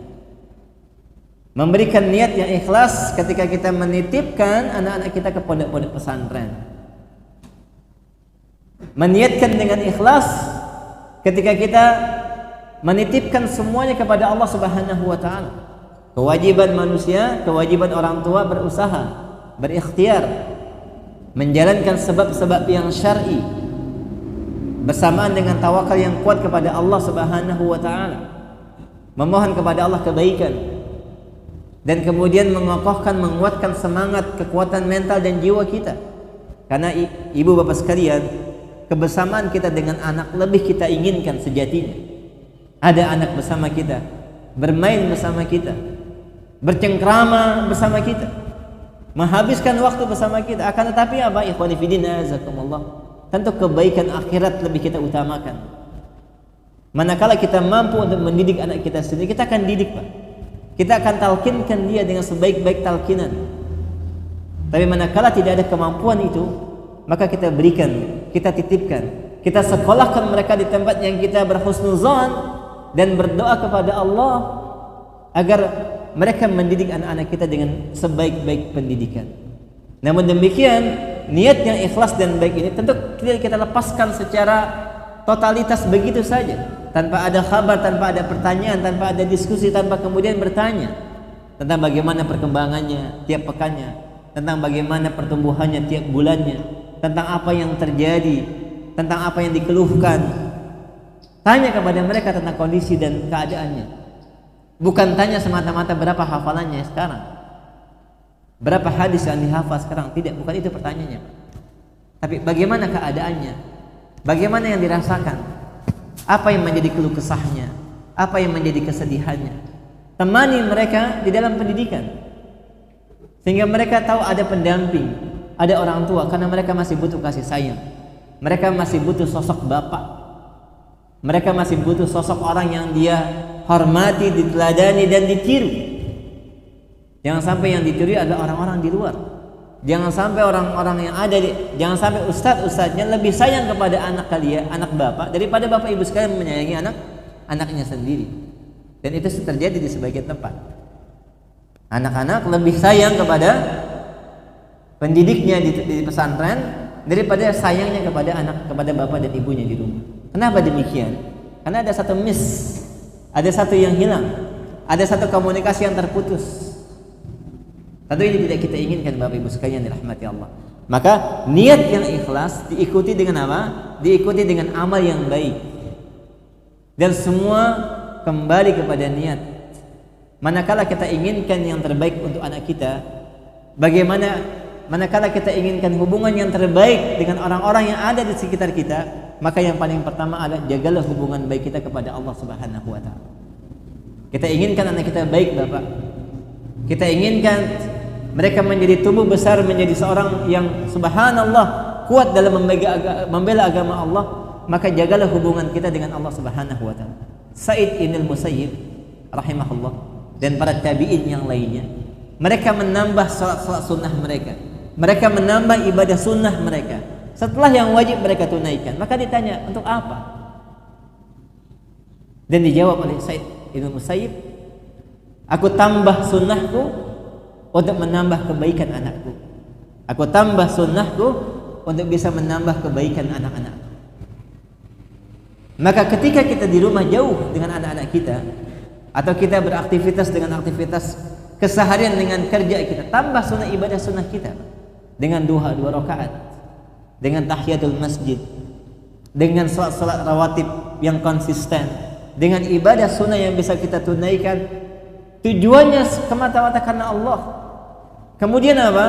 memberikan niat yang ikhlas ketika kita menitipkan anak-anak kita ke pondok-pondok pesantren, meniatkan dengan ikhlas ketika kita menitipkan semuanya kepada Allah Subhanahu wa taala. Kewajiban manusia, kewajiban orang tua berusaha, berikhtiar menjalankan sebab-sebab yang syar'i bersamaan dengan tawakal yang kuat kepada Allah Subhanahu wa taala, memohon kepada Allah kebaikan, dan kemudian mengokohkan, menguatkan semangat, kekuatan mental dan jiwa kita. Karena ibu bapak sekalian, kebersamaan kita dengan anak lebih kita inginkan sejatinya. Ada anak bersama kita, bermain bersama kita, bercengkrama bersama kita, menghabiskan waktu bersama kita. Akan tetapi apa ikhwani fillah azakumullah, tentu kebaikan akhirat lebih kita utamakan. Manakala kita mampu untuk mendidik anak kita sendiri, kita akan didik Pak, kita akan talkinkan dia dengan sebaik-baik talkinan. Tapi manakala tidak ada kemampuan itu, maka kita berikan, kita titipkan, kita sekolahkan mereka di tempat yang kita berhusnuzan dan berdoa kepada Allah agar mereka mendidik anak-anak kita dengan sebaik-baik pendidikan. Namun demikian, niat yang ikhlas dan baik ini tentu tidak kita lepaskan secara totalitas begitu saja, tanpa ada kabar, tanpa ada pertanyaan, tanpa ada diskusi, tanpa kemudian bertanya tentang bagaimana perkembangannya tiap pekannya, tentang bagaimana pertumbuhannya tiap bulannya, tentang apa yang terjadi, tentang apa yang dikeluhkan. Tanya kepada mereka tentang kondisi dan keadaannya. Bukan tanya semata-mata berapa hafalannya sekarang, berapa hadis yang dihafal sekarang. Tidak, bukan itu pertanyaannya. Tapi bagaimana keadaannya, bagaimana yang dirasakan, apa yang menjadi keluh kesahnya, apa yang menjadi kesedihannya. Temani mereka di dalam pendidikan, sehingga mereka tahu ada pendamping, ada orang tua, karena mereka masih butuh kasih sayang, mereka masih butuh sosok bapak, mereka masih butuh sosok orang yang dia hormati, diteladani dan ditiru. Jangan sampai yang ditiru adalah orang-orang di luar. Jangan sampai orang-orang yang ada jangan sampai ustadz-ustadznya lebih sayang kepada anak kalian, anak bapak, daripada bapak ibu sekalian menyayangi anaknya sendiri. Dan itu terjadi di sebagian tempat. Anak-anak lebih sayang kepada pendidiknya di pesantren daripada sayangnya kepada bapak dan ibunya di rumah. Kenapa demikian? Karena ada satu miss, ada satu yang hilang. ada satu komunikasi yang terputus. Tentu ini tidak kita inginkan Bapak Ibu sekalian dirahmati Allah. Maka niat yang ikhlas diikuti dengan apa? Diikuti dengan amal yang baik. Dan semua kembali kepada niat. Manakala kita inginkan yang terbaik untuk anak kita, manakala kita inginkan hubungan yang terbaik dengan orang-orang yang ada di sekitar kita, maka yang paling pertama adalah jagalah hubungan baik kita kepada Allah Subhanahu wa taala. Kita inginkan anak kita baik, Bapak. Kita inginkan mereka menjadi tumbuh besar menjadi seorang yang subhanallah kuat dalam membela agama Allah, maka jagalah hubungan kita dengan Allah Subhanahu wa taala. Sa'id ibn Musayyib rahimahullah dan para tabi'in yang lainnya, mereka menambah salat sunnah mereka. Mereka menambah ibadah sunnah mereka setelah yang wajib mereka tunaikan. Maka ditanya, untuk apa? Dan dijawab oleh Sa'id ibn Musayyib, aku tambah sunnahku untuk menambah kebaikan anakku. Aku tambah sunnahku untuk bisa menambah kebaikan anak-anak. Maka ketika kita di rumah jauh dengan anak-anak kita, atau kita beraktivitas dengan aktivitas keseharian dengan kerja kita, tambah sunnah ibadah sunnah kita dengan duha 2 rakaat, dengan tahiyatul masjid, dengan salat rawatib yang konsisten, dengan ibadah sunnah yang bisa kita tunaikan. Tujuannya semata-mata karena Allah. Kemudian apa?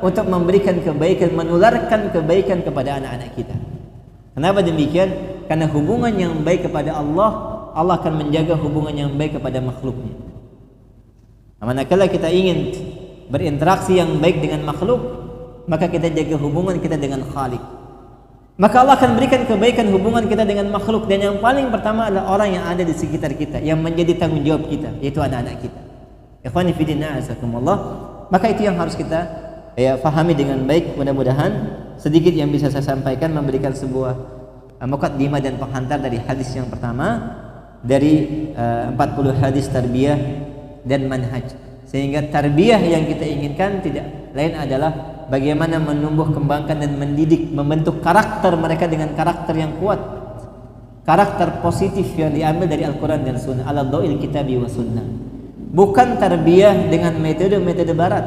Untuk memberikan kebaikan, menularkan kebaikan kepada anak-anak kita. Kenapa demikian? Karena hubungan yang baik kepada Allah, Allah akan menjaga hubungan yang baik kepada makhluknya. Manakala kita ingin berinteraksi yang baik dengan makhluk, maka kita jaga hubungan kita dengan Khalik. Maka Allah akan berikan kebaikan hubungan kita dengan makhluk, dan yang paling pertama adalah orang yang ada di sekitar kita, yang menjadi tanggung jawab kita, yaitu anak-anak kita. Ikhwani fi din, a'azakumullah. Maka itu yang harus kita fahami dengan baik. Mudah-mudahan sedikit yang bisa saya sampaikan memberikan sebuah muqaddimah dan penghantar dari hadis yang pertama dari 40 hadis tarbiyah dan manhaj, sehingga tarbiyah yang kita inginkan tidak lain adalah bagaimana menumbuh kembangkan dan mendidik, membentuk karakter mereka dengan karakter yang kuat, karakter positif yang diambil dari Al-Quran dan Sunnah, ala dha'il kitabi wa sunnah. Bukan tarbiyah dengan metode-metode barat,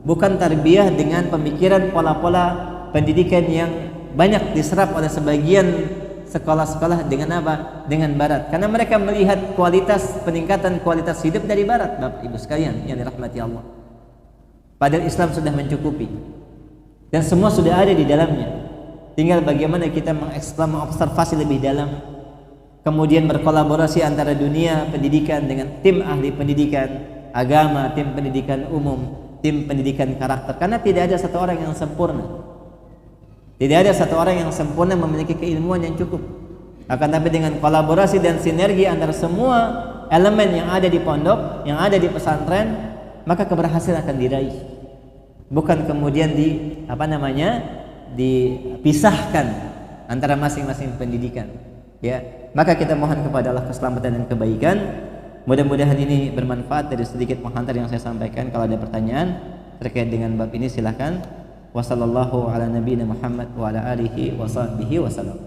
bukan tarbiyah dengan pemikiran pola-pola pendidikan yang banyak diserap oleh sebagian sekolah-sekolah dengan apa? Dengan barat. Karena mereka melihat kualitas, peningkatan kualitas hidup dari barat, Bapak Ibu sekalian yang dirahmati Allah. Padahal Islam sudah mencukupi dan semua sudah ada di dalamnya. Tinggal bagaimana kita mengeksplor, mengobservasi lebih dalam, kemudian berkolaborasi antara dunia pendidikan dengan tim ahli pendidikan agama, tim pendidikan umum, tim pendidikan karakter. Karena tidak ada satu orang yang sempurna. Tidak ada satu orang yang sempurna memiliki keilmuan yang cukup. Akan tapi dengan kolaborasi dan sinergi antara semua elemen yang ada di pondok, yang ada di pesantren, maka keberhasilan akan diraih. Bukan kemudian dipisahkan antara masing-masing pendidikan. Ya, maka kita mohon kepada Allah keselamatan dan kebaikan. Mudah-mudahan ini bermanfaat dari sedikit penghantar yang saya sampaikan. Kalau ada pertanyaan terkait dengan bab ini silakan. Wassallallahu ala nabiyina Muhammad wa ala alihi wa sahbihi wasallam.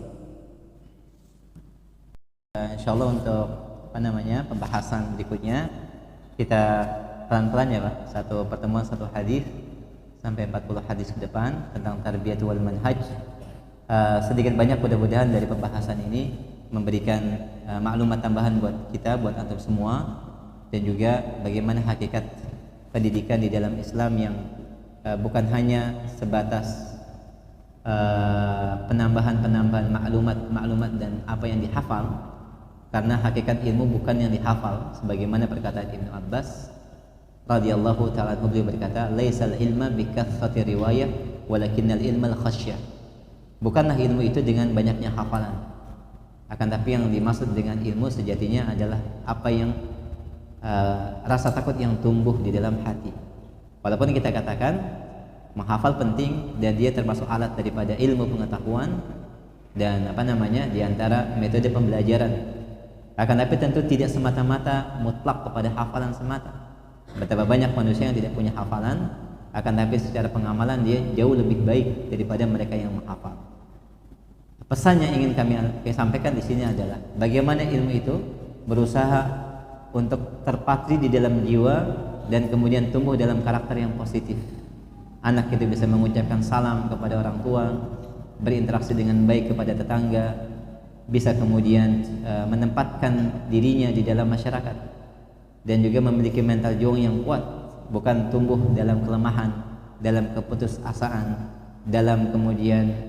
Insyaallah untuk pembahasan berikutnya kita pelan-pelan ya Pak. Satu pertemuan satu hadis sampai 40 hadis ke depan tentang tarbiyah wal manhaj. Sedikit banyak mudah-mudahan dari pembahasan ini memberikan maklumat tambahan buat kita, buat antum semua, dan juga bagaimana hakikat pendidikan di dalam Islam yang bukan hanya sebatas penambahan maklumat dan apa yang dihafal, karena hakikat ilmu bukan yang dihafal, sebagaimana perkataan Ibnu Abbas radhiyallahu ta'ala anhu, beliau berkata, laisal ilma bikatsati riwayah walakinnal ilma al-khasyah. Bukanlah ilmu itu dengan banyaknya hafalan, akan tapi yang dimaksud dengan ilmu sejatinya adalah apa yang rasa takut yang tumbuh di dalam hati. Walaupun kita katakan menghafal penting dan dia termasuk alat daripada ilmu pengetahuan dan di antara metode pembelajaran, akan tapi tentu tidak semata-mata mutlak kepada hafalan semata. Betapa banyak manusia yang tidak punya hafalan, akan tapi secara pengamalan dia jauh lebih baik daripada mereka yang menghafal. Pesan yang ingin kami sampaikan di sini adalah bagaimana ilmu itu berusaha untuk terpatri di dalam jiwa dan kemudian tumbuh dalam karakter yang positif. Anak itu bisa mengucapkan salam kepada orang tua, berinteraksi dengan baik kepada tetangga, bisa kemudian menempatkan dirinya di dalam masyarakat, dan juga memiliki mental juang yang kuat, bukan tumbuh dalam kelemahan, dalam keputusasaan, dalam kemudian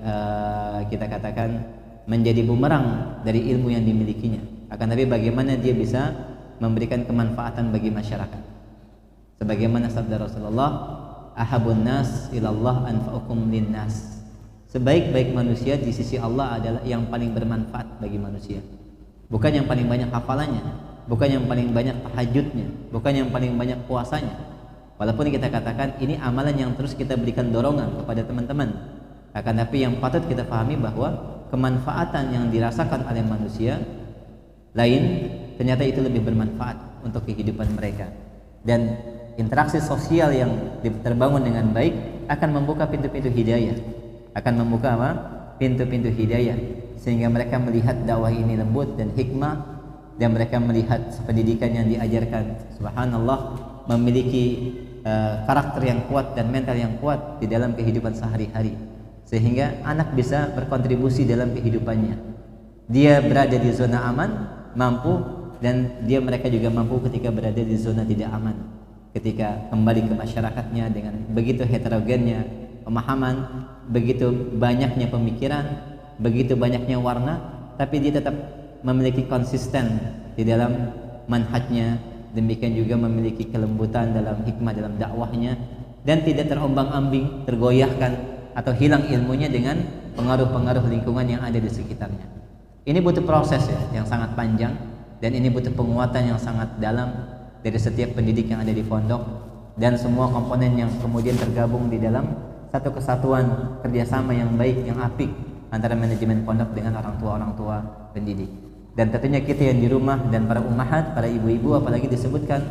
kita katakan menjadi bumerang dari ilmu yang dimilikinya. Akan tapi bagaimana dia bisa memberikan kemanfaatan bagi masyarakat. Sebagaimana sabda Rasulullah, ahabun nas ilallah anfa'ukum linnas. Sebaik-baik manusia di sisi Allah adalah yang paling bermanfaat bagi manusia. Bukan yang paling banyak hafalannya, bukan yang paling banyak tahajudnya, bukan yang paling banyak puasanya. Walaupun kita katakan ini amalan yang terus kita berikan dorongan kepada teman-teman, akan tapi yang patut kita pahami bahwa kemanfaatan yang dirasakan oleh manusia lain ternyata itu lebih bermanfaat untuk kehidupan mereka, dan interaksi sosial yang terbangun dengan baik akan membuka pintu-pintu hidayah, akan membuka apa? Pintu-pintu hidayah, sehingga mereka melihat dakwah ini lembut dan hikmah, dan mereka melihat pendidikan yang diajarkan, subhanallah, memiliki karakter yang kuat dan mental yang kuat di dalam kehidupan sehari-hari, sehingga anak bisa berkontribusi dalam kehidupannya. Dia berada di zona aman, mampu, dan mereka juga mampu ketika berada di zona tidak aman, ketika kembali ke masyarakatnya dengan begitu heterogennya pemahaman, begitu banyaknya pemikiran, begitu banyaknya warna, tapi dia tetap memiliki konsisten di dalam manhajnya, demikian juga memiliki kelembutan dalam hikmah dalam dakwahnya, dan tidak terombang-ambing, tergoyahkan atau hilang ilmunya dengan pengaruh-pengaruh lingkungan yang ada di sekitarnya. Ini butuh proses yang sangat panjang, dan ini butuh penguatan yang sangat dalam dari setiap pendidik yang ada di pondok, dan semua komponen yang kemudian tergabung di dalam satu kesatuan kerjasama yang baik, yang apik antara manajemen pondok dengan orang tua pendidik. Dan tentunya kita yang di rumah dan para ummahat, para ibu-ibu, apalagi disebutkan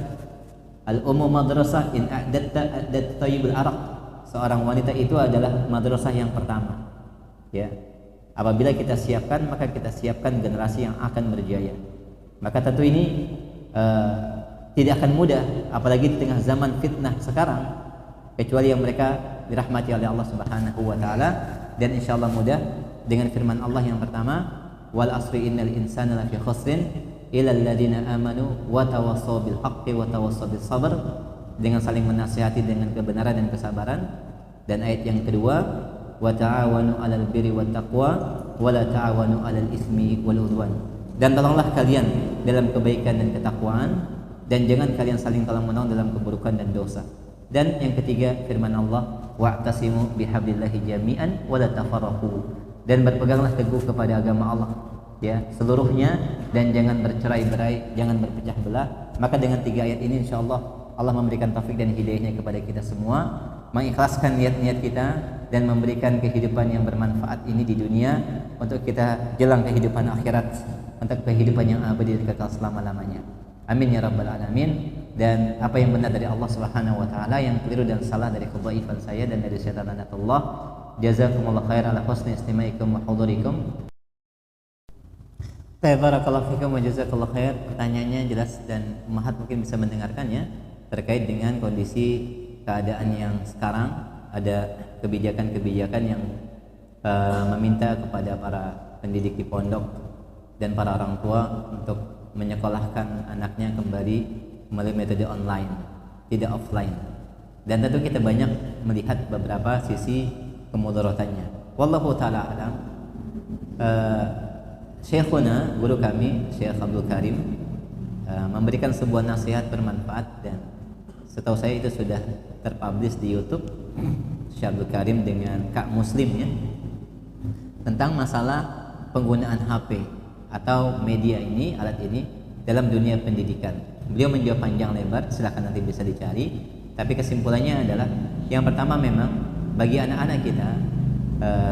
al-ummu madrasah in a'datta tayyibul araq. Seorang wanita itu adalah madrasah yang pertama. Ya. Apabila kita siapkan, maka kita siapkan generasi yang akan berjaya. Maka tentu ini tidak akan mudah, apalagi di tengah zaman fitnah sekarang, kecuali yang mereka dirahmati oleh Allah Subhanahu wa taala. Dan insyaallah mudah dengan firman Allah yang pertama, wal asri innal insana lafi khusrin illa alladziina amanu wa tawassaw bil haqqi wa tawassaw bis sabr, dengan saling menasihati dengan kebenaran dan kesabaran. Dan ayat yang kedua, wa ta'awanu 'alal birri wat taqwa wa la ta'awanu 'alal ismi wal 'udwan. Dan tolonglah kalian dalam kebaikan dan ketakwaan, dan jangan kalian saling tolong-menolong dalam keburukan dan dosa. Dan yang ketiga firman Allah, wa'tasimu bihablillahi jami'an wa la tafarraqu. Dan berpeganglah teguh kepada agama Allah, ya, seluruhnya, dan jangan bercerai-berai, jangan berpecah belah. Maka dengan 3 ayat ini insyaallah Allah memberikan taufik dan hidayahnya kepada kita semua, mengikhlaskan niat-niat kita dan memberikan kehidupan yang bermanfaat ini di dunia untuk kita jelang kehidupan akhirat, untuk kehidupan yang abadi dan kekal selama-lamanya. Amin ya rabbal alamin. Dan apa yang benar dari Allah Subhanahu wa taala, yang keliru dan salah dari kedhaifan saya dan dari syaitan laknatullah. Jazakumullah khair ala husni istimaikum wa hudurikum. Barakallahu fikum wa jazakallahu khair. Pertanyaannya jelas dan Mahat mungkin bisa mendengarkannya terkait dengan kondisi keadaan yang sekarang. Ada kebijakan-kebijakan yang meminta kepada para pendidik di pondok dan para orang tua untuk menyekolahkan anaknya kembali melalui metode online, tidak offline. Dan tentu kita banyak melihat beberapa sisi kemudaratannya. Wallahu ta'ala alam. Syekhuna, guru kami, Syekh Abdul Karim, memberikan sebuah nasihat bermanfaat, dan setahu saya itu sudah terpublish di YouTube, Syekh Abdul Karim dengan Kak Muslim, ya, tentang masalah penggunaan HP atau media ini, alat ini dalam dunia pendidikan. Beliau menjawab panjang lebar, silakan nanti bisa dicari. Tapi kesimpulannya adalah, yang pertama memang bagi anak-anak kita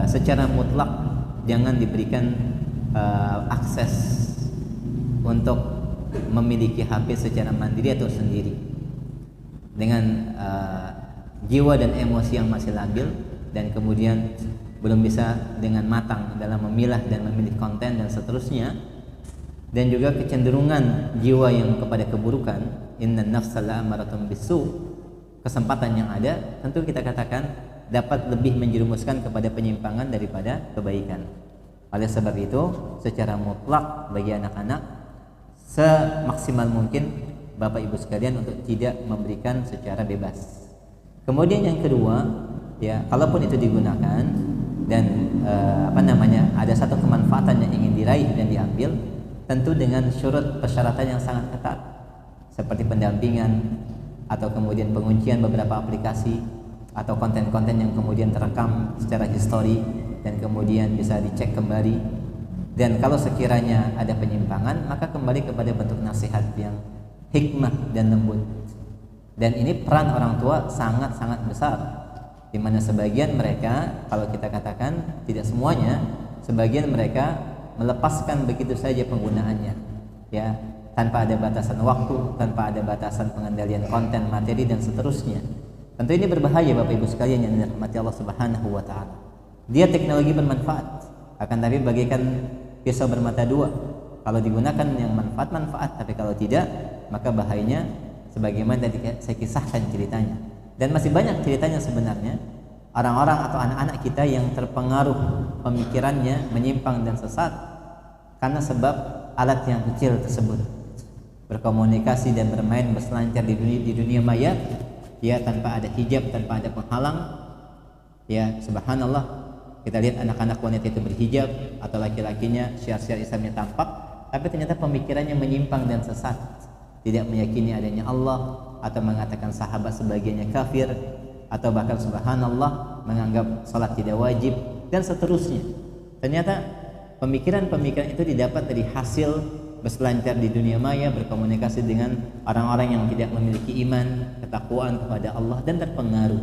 secara mutlak jangan diberikan akses untuk memiliki HP secara mandiri atau sendiri, dengan jiwa dan emosi yang masih labil, dan kemudian belum bisa dengan matang dalam memilah dan memilih konten dan seterusnya. dan juga kecenderungan jiwa yang kepada keburukan, innan nafsa la'amaratun bisu, kesempatan yang ada tentu kita katakan dapat lebih menjerumuskan kepada penyimpangan daripada kebaikan. Oleh sebab itu secara mutlak bagi anak-anak semaksimal mungkin Bapak Ibu sekalian untuk tidak memberikan secara bebas. Kemudian yang kedua, ya, kalaupun itu digunakan dan ada satu kemanfaatan yang ingin diraih dan diambil, tentu dengan syurut persyaratan yang sangat ketat, seperti pendampingan atau kemudian penguncian beberapa aplikasi atau konten-konten yang kemudian terekam secara histori dan kemudian bisa dicek kembali. Dan kalau sekiranya ada penyimpangan, maka kembali kepada bentuk nasihat yang hikmah dan lembut. Dan ini peran orang tua sangat-sangat besar, di mana sebagian mereka, kalau kita katakan tidak semuanya, sebagian mereka melepaskan begitu saja penggunaannya, ya, tanpa ada batasan waktu, tanpa ada batasan pengendalian konten, materi dan seterusnya. Tentu ini berbahaya Bapak Ibu sekalian yang dirahmati Allah Subhanahu wa taala. Dia teknologi bermanfaat, akan tapi bagaikan pisau bermata dua. Kalau digunakan yang manfaat, tapi kalau tidak, maka bahayanya sebagaimana tadi saya kisahkan ceritanya. Dan masih banyak ceritanya sebenarnya, orang-orang atau anak-anak kita yang terpengaruh pemikirannya menyimpang dan sesat karena sebab alat yang kecil tersebut, berkomunikasi dan bermain berselancar di dunia maya, ya, tanpa ada hijab, tanpa ada penghalang. Ya, subhanallah, kita lihat anak-anak wanita itu berhijab atau laki-lakinya syiar-syiar Islamnya tampak, tapi ternyata pemikirannya menyimpang dan sesat, tidak meyakini adanya Allah, atau mengatakan sahabat sebagiannya kafir, atau bahkan subhanallah menganggap salat tidak wajib dan seterusnya. Ternyata pemikiran-pemikiran itu didapat dari hasil berselancar di dunia maya, berkomunikasi dengan orang-orang yang tidak memiliki iman, ketakwaan kepada Allah dan terpengaruh.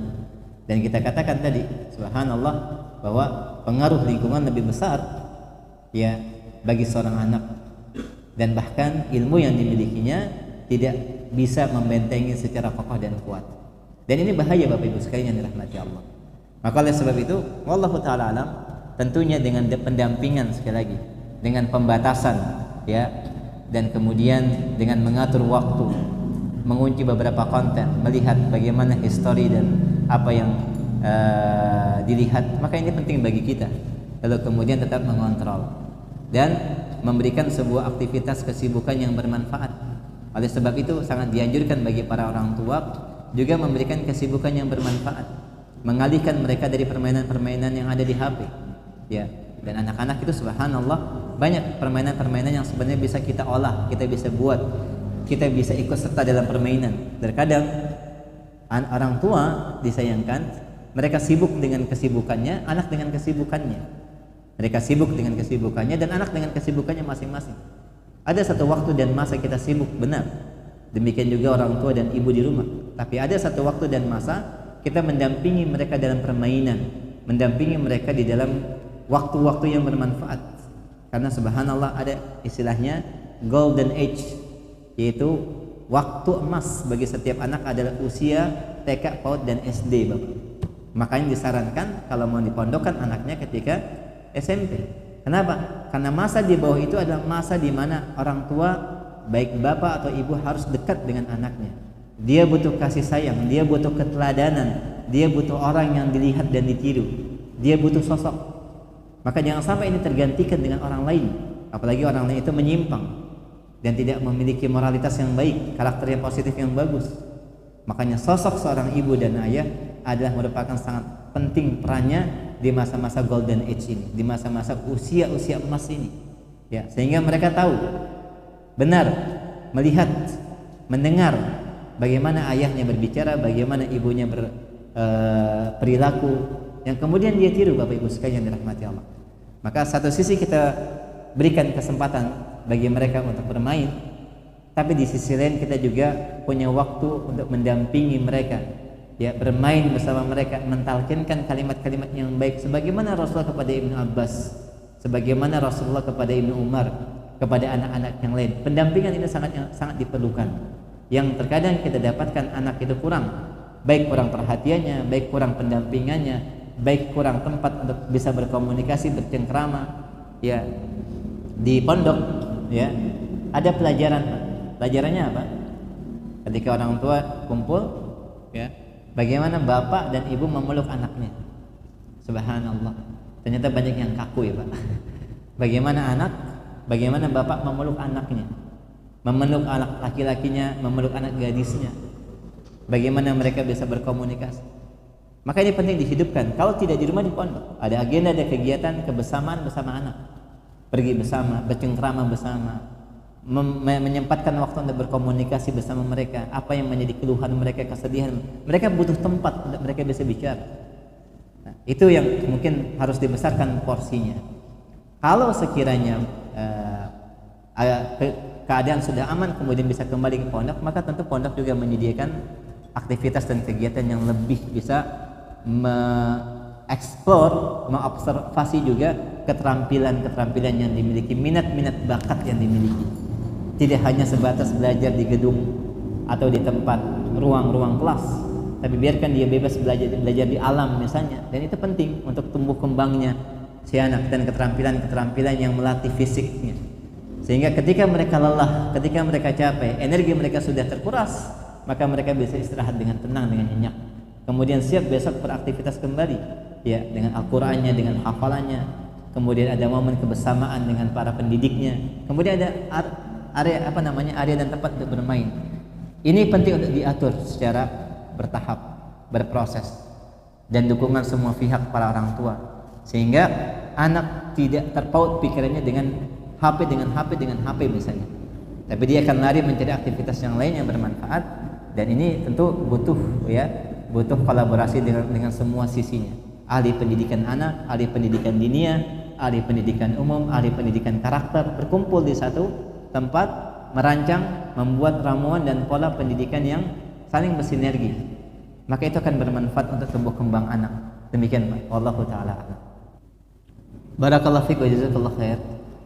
Dan kita katakan tadi subhanallah bahwa pengaruh lingkungan lebih besar, ya, bagi seorang anak, dan bahkan ilmu yang dimilikinya tidak bisa membentengi secara kokoh dan kuat. Dan ini bahaya Bapak Ibu sekalian yang dirahmati Allah. Maka oleh sebab itu, wallahu taala alam, tentunya dengan pendampingan, sekali lagi, dengan pembatasan, ya, dan kemudian dengan mengatur waktu, mengunci beberapa konten, melihat bagaimana histori dan apa yang dilihat, maka ini penting bagi kita. Lalu kemudian tetap mengontrol dan memberikan sebuah aktivitas kesibukan yang bermanfaat. Oleh sebab itu sangat dianjurkan bagi para orang tua juga memberikan kesibukan yang bermanfaat, mengalihkan mereka dari permainan-permainan yang ada di HP, ya. Dan anak-anak itu subhanallah banyak permainan-permainan yang sebenarnya bisa kita olah, kita bisa buat, kita bisa ikut serta dalam permainan. Terkadang orang tua disayangkan mereka sibuk dengan kesibukannya, anak dengan kesibukannya. Mereka sibuk dengan kesibukannya dan anak dengan kesibukannya masing-masing. Ada satu waktu dan masa kita sibuk, benar. Demikian juga orang tua dan ibu di rumah. Tapi ada satu waktu dan masa kita mendampingi mereka dalam permainan, mendampingi mereka di dalam waktu-waktu yang bermanfaat. Karena subhanallah ada istilahnya golden age, yaitu waktu emas bagi setiap anak adalah usia TK, PAUD dan SD, Bapak. Makanya disarankan kalau mau dipondokkan anaknya ketika SMP. Kenapa? Karena masa di bawah itu adalah masa di mana orang tua, baik bapak atau ibu, harus dekat dengan anaknya. Dia butuh kasih sayang, dia butuh keteladanan, dia butuh orang yang dilihat dan ditiru, dia butuh sosok. Maka jangan sampai ini tergantikan dengan orang lain, apalagi orang lain itu menyimpang dan tidak memiliki moralitas yang baik, karakter yang positif yang bagus. Makanya sosok seorang ibu dan ayah adalah merupakan sangat penting perannya di masa-masa golden age ini, di masa-masa usia-usia emas ini, ya, sehingga mereka tahu benar, melihat, mendengar bagaimana ayahnya berbicara, bagaimana ibunya berperilaku, yang kemudian dia tiru, Bapak Ibu sekalian dirahmati Allah. Maka satu sisi kita berikan kesempatan bagi mereka untuk bermain, tapi di sisi lain kita juga punya waktu untuk mendampingi mereka, ya, bermain bersama mereka, mentalkinkan kalimat-kalimat yang baik sebagaimana Rasulullah kepada Ibnu Abbas, sebagaimana Rasulullah kepada Ibnu Umar, kepada anak-anak yang lain. Pendampingan ini sangat diperlukan. Yang terkadang kita dapatkan anak itu kurang, baik kurang perhatiannya, baik kurang pendampingannya, baik kurang tempat untuk bisa berkomunikasi, bercengkrama, ya, di pondok. ya, ada pelajaran. Pelajarannya apa? Ketika orang tua kumpul, ya, bagaimana bapak dan ibu memeluk anaknya. Subhanallah, ternyata banyak yang kaku ya Pak. Bagaimana bapak memeluk anaknya, memeluk anak laki-lakinya, memeluk anak gadisnya. Bagaimana mereka bisa berkomunikasi. Maka ini penting dihidupkan. Kalau tidak di rumah, di pondok. Ada agenda, ada kegiatan kebersamaan bersama anak. Pergi bersama, bercengkrama bersama, menyempatkan waktu untuk berkomunikasi bersama mereka. Apa yang menjadi keluhan mereka, kesedihan mereka, butuh tempat untuk mereka bisa bicara. Nah, itu yang mungkin harus dibesarkan porsinya. Kalau sekiranya keadaan sudah aman, kemudian bisa kembali ke pondok, maka tentu pondok juga menyediakan aktivitas dan kegiatan yang lebih bisa mengeksplor, mengobservasi juga keterampilan-keterampilan yang dimiliki, minat-minat bakat yang dimiliki. Tidak hanya sebatas belajar di gedung atau di tempat ruang-ruang kelas, tapi biarkan dia bebas belajar di alam misalnya. Dan itu penting untuk tumbuh kembangnya si anak dan keterampilan-keterampilan yang melatih fisiknya. Sehingga ketika mereka lelah, ketika mereka capek, energi mereka sudah terkuras, maka mereka bisa istirahat dengan tenang, dengan nyenyak. Kemudian siap besok beraktivitas kembali, ya, dengan Al-Qur'annya, dengan hafalannya. Kemudian ada momen kebersamaan dengan para pendidiknya. Kemudian ada area dan tempat untuk bermain. Ini penting untuk diatur secara bertahap, berproses, dan dukungan semua pihak para orang tua, sehingga anak tidak terpaut pikirannya dengan HP misalnya, tapi dia akan lari mencari aktivitas yang lain yang bermanfaat. Dan ini tentu butuh kolaborasi dengan semua sisinya. Ahli pendidikan anak, ahli pendidikan dinia, ahli pendidikan umum, ahli pendidikan karakter berkumpul di satu tempat, merancang, membuat ramuan dan pola pendidikan yang saling bersinergi. Maka itu akan bermanfaat untuk tumbuh kembang anak. Demikian Pak, wallahu taala a'lam. Barakallahu fiik wa jazakallahu khair.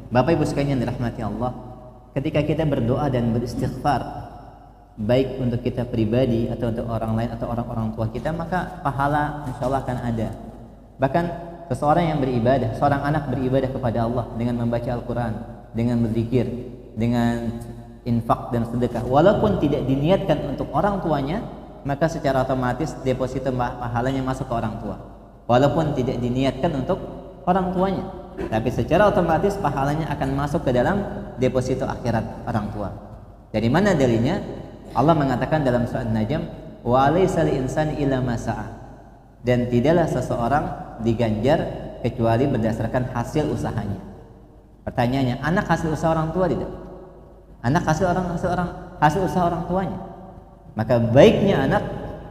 Bapak Ibu sekalian yang dirahmati Allah, ketika kita berdoa dan beristighfar, baik untuk kita pribadi atau untuk orang lain atau orang-orang tua kita, maka pahala insyaallah akan ada. Bahkan seseorang yang beribadah, seorang anak beribadah kepada Allah dengan membaca Al-Quran, dengan berzikir, dengan infak dan sedekah, walaupun tidak diniatkan untuk orang tuanya, maka secara otomatis deposito pahalanya masuk ke orang tua, walaupun tidak diniatkan untuk orang tuanya, tapi secara otomatis pahalanya akan masuk ke dalam deposito akhirat orang tua. Dari mana dalilnya? Allah mengatakan dalam surah An-Najm, wa laisa lil insani illa ma sa'a, dan tidaklah seseorang diganjar kecuali berdasarkan hasil usahanya. Pertanyaannya, anak hasil usaha orang tua tidak? Anak hasil usaha orang tuanya. Maka baiknya anak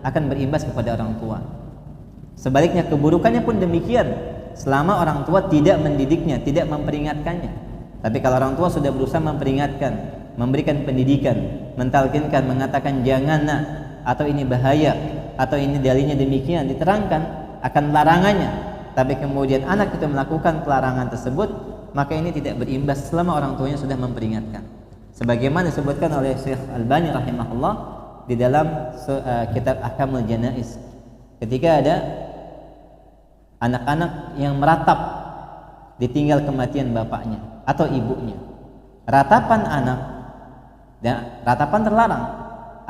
akan berimbas kepada orang tua. Sebaliknya keburukannya pun demikian, selama orang tua tidak mendidiknya, tidak memperingatkannya. Tapi kalau orang tua sudah berusaha memperingatkan, memberikan pendidikan, mentalkinkan, mengatakan jangan nak, atau ini bahaya, atau ini dalilnya demikian, diterangkan akan larangannya, tapi kemudian anak itu melakukan pelarangan tersebut, maka ini tidak berimbas selama orang tuanya sudah memperingatkan. Sebagaimana disebutkan oleh Syekh Albani rahimahullah di dalam kitab Ahkamul Janaiz, ketika ada anak-anak yang meratap ditinggal kematian bapaknya atau ibunya, ratapan anak dan ratapan terlarang,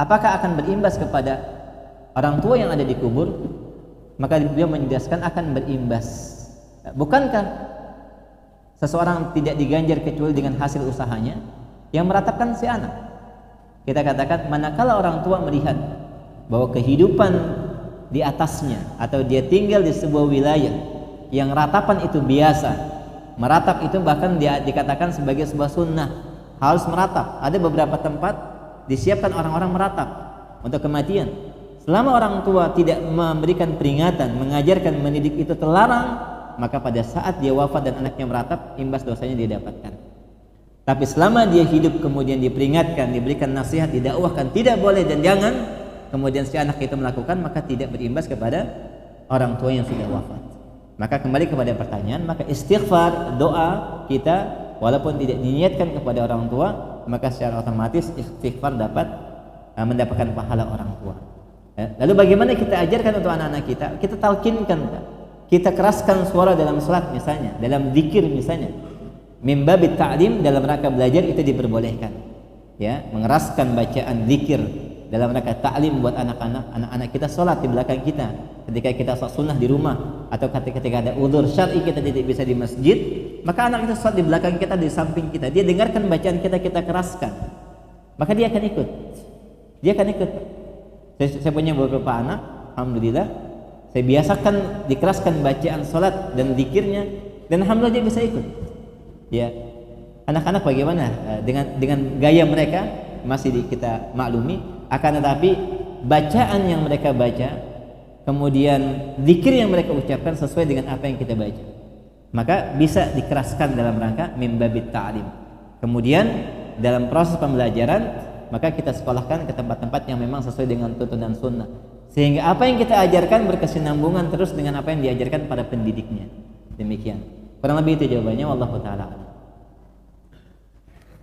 apakah akan berimbas kepada orang tua yang ada di kubur? Maka beliau menjelaskan akan berimbas. Bukankah seseorang tidak diganjar kecuali dengan hasil usahanya? Yang meratapkan si anak. Kita katakan manakala orang tua melihat bahwa kehidupan di atasnya atau dia tinggal di sebuah wilayah yang ratapan itu biasa, meratap itu bahkan dia dikatakan sebagai sebuah sunnah, harus meratap. Ada beberapa tempat disiapkan orang-orang meratap untuk kematian. Selama orang tua tidak memberikan peringatan, mengajarkan, mendidik, itu terlarang, maka pada saat dia wafat dan anaknya meratap, imbas dosanya dia dapatkan. Tapi selama dia hidup kemudian diperingatkan, diberikan nasihat, didakwahkan tidak boleh dan jangan, kemudian si anak itu melakukan, maka tidak berimbas kepada orang tua yang sudah wafat. Maka kembali kepada pertanyaan, maka istighfar, doa kita walaupun tidak diniatkan kepada orang tua, maka secara otomatis istighfar dapat mendapatkan pahala orang tua. Lalu bagaimana kita ajarkan untuk anak-anak kita? Kita talkinkan, kita keraskan suara dalam salat misalnya, dalam zikir misalnya. Mim babit ta'lim, dalam rangka belajar itu diperbolehkan. Ya, mengeraskan bacaan zikir dalam rangka ta'lim buat anak-anak kita sholat di belakang kita. Ketika kita sholat sunnah di rumah atau ketika ada udzur syar'i kita tidak bisa di masjid, maka anak kita sholat di belakang kita, di samping kita. Dia dengarkan bacaan kita keraskan. Maka dia akan ikut. Saya punya beberapa anak, alhamdulillah, saya biasakan dikeraskan bacaan sholat dan zikirnya, dan alhamdulillah dia bisa ikut. Ya, anak-anak bagaimana dengan gaya mereka masih kita maklumi, akan tetapi bacaan yang mereka baca, kemudian zikir yang mereka ucapkan sesuai dengan apa yang kita baca, maka bisa dikeraskan dalam rangka mim babit ta'lim. Kemudian dalam proses pembelajaran, maka kita sekolahkan ke tempat-tempat yang memang sesuai dengan tuntunan sunnah, sehingga apa yang kita ajarkan berkesinambungan terus dengan apa yang diajarkan pada pendidiknya. Demikian kurang lebih itu jawabannya. Wallahu ta'ala a'lam.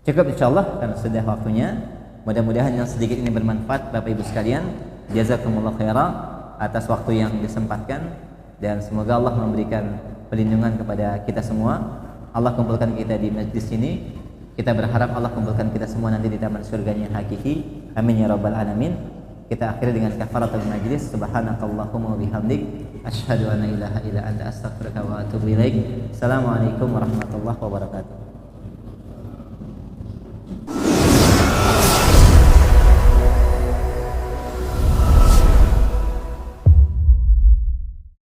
Cukup insyaallah karena sudah waktunya. Mudah-mudahan yang sedikit ini bermanfaat Bapak Ibu sekalian. Jazakumullah khairan atas waktu yang disempatkan, dan semoga Allah memberikan perlindungan kepada kita semua. Allah kumpulkan kita di majlis ini. Kita berharap Allah kumpulkan kita semua nanti di taman surganya hakiki. Amin ya rabbal alamin. Kita akhiri dengan kafaratul majlis. Subhanakallahumma wa bihamdik, asyhadu an la ilaha illa anta, astaghfiruka wa atubu ilaik. Assalamualaikum warahmatullahi wabarakatuh.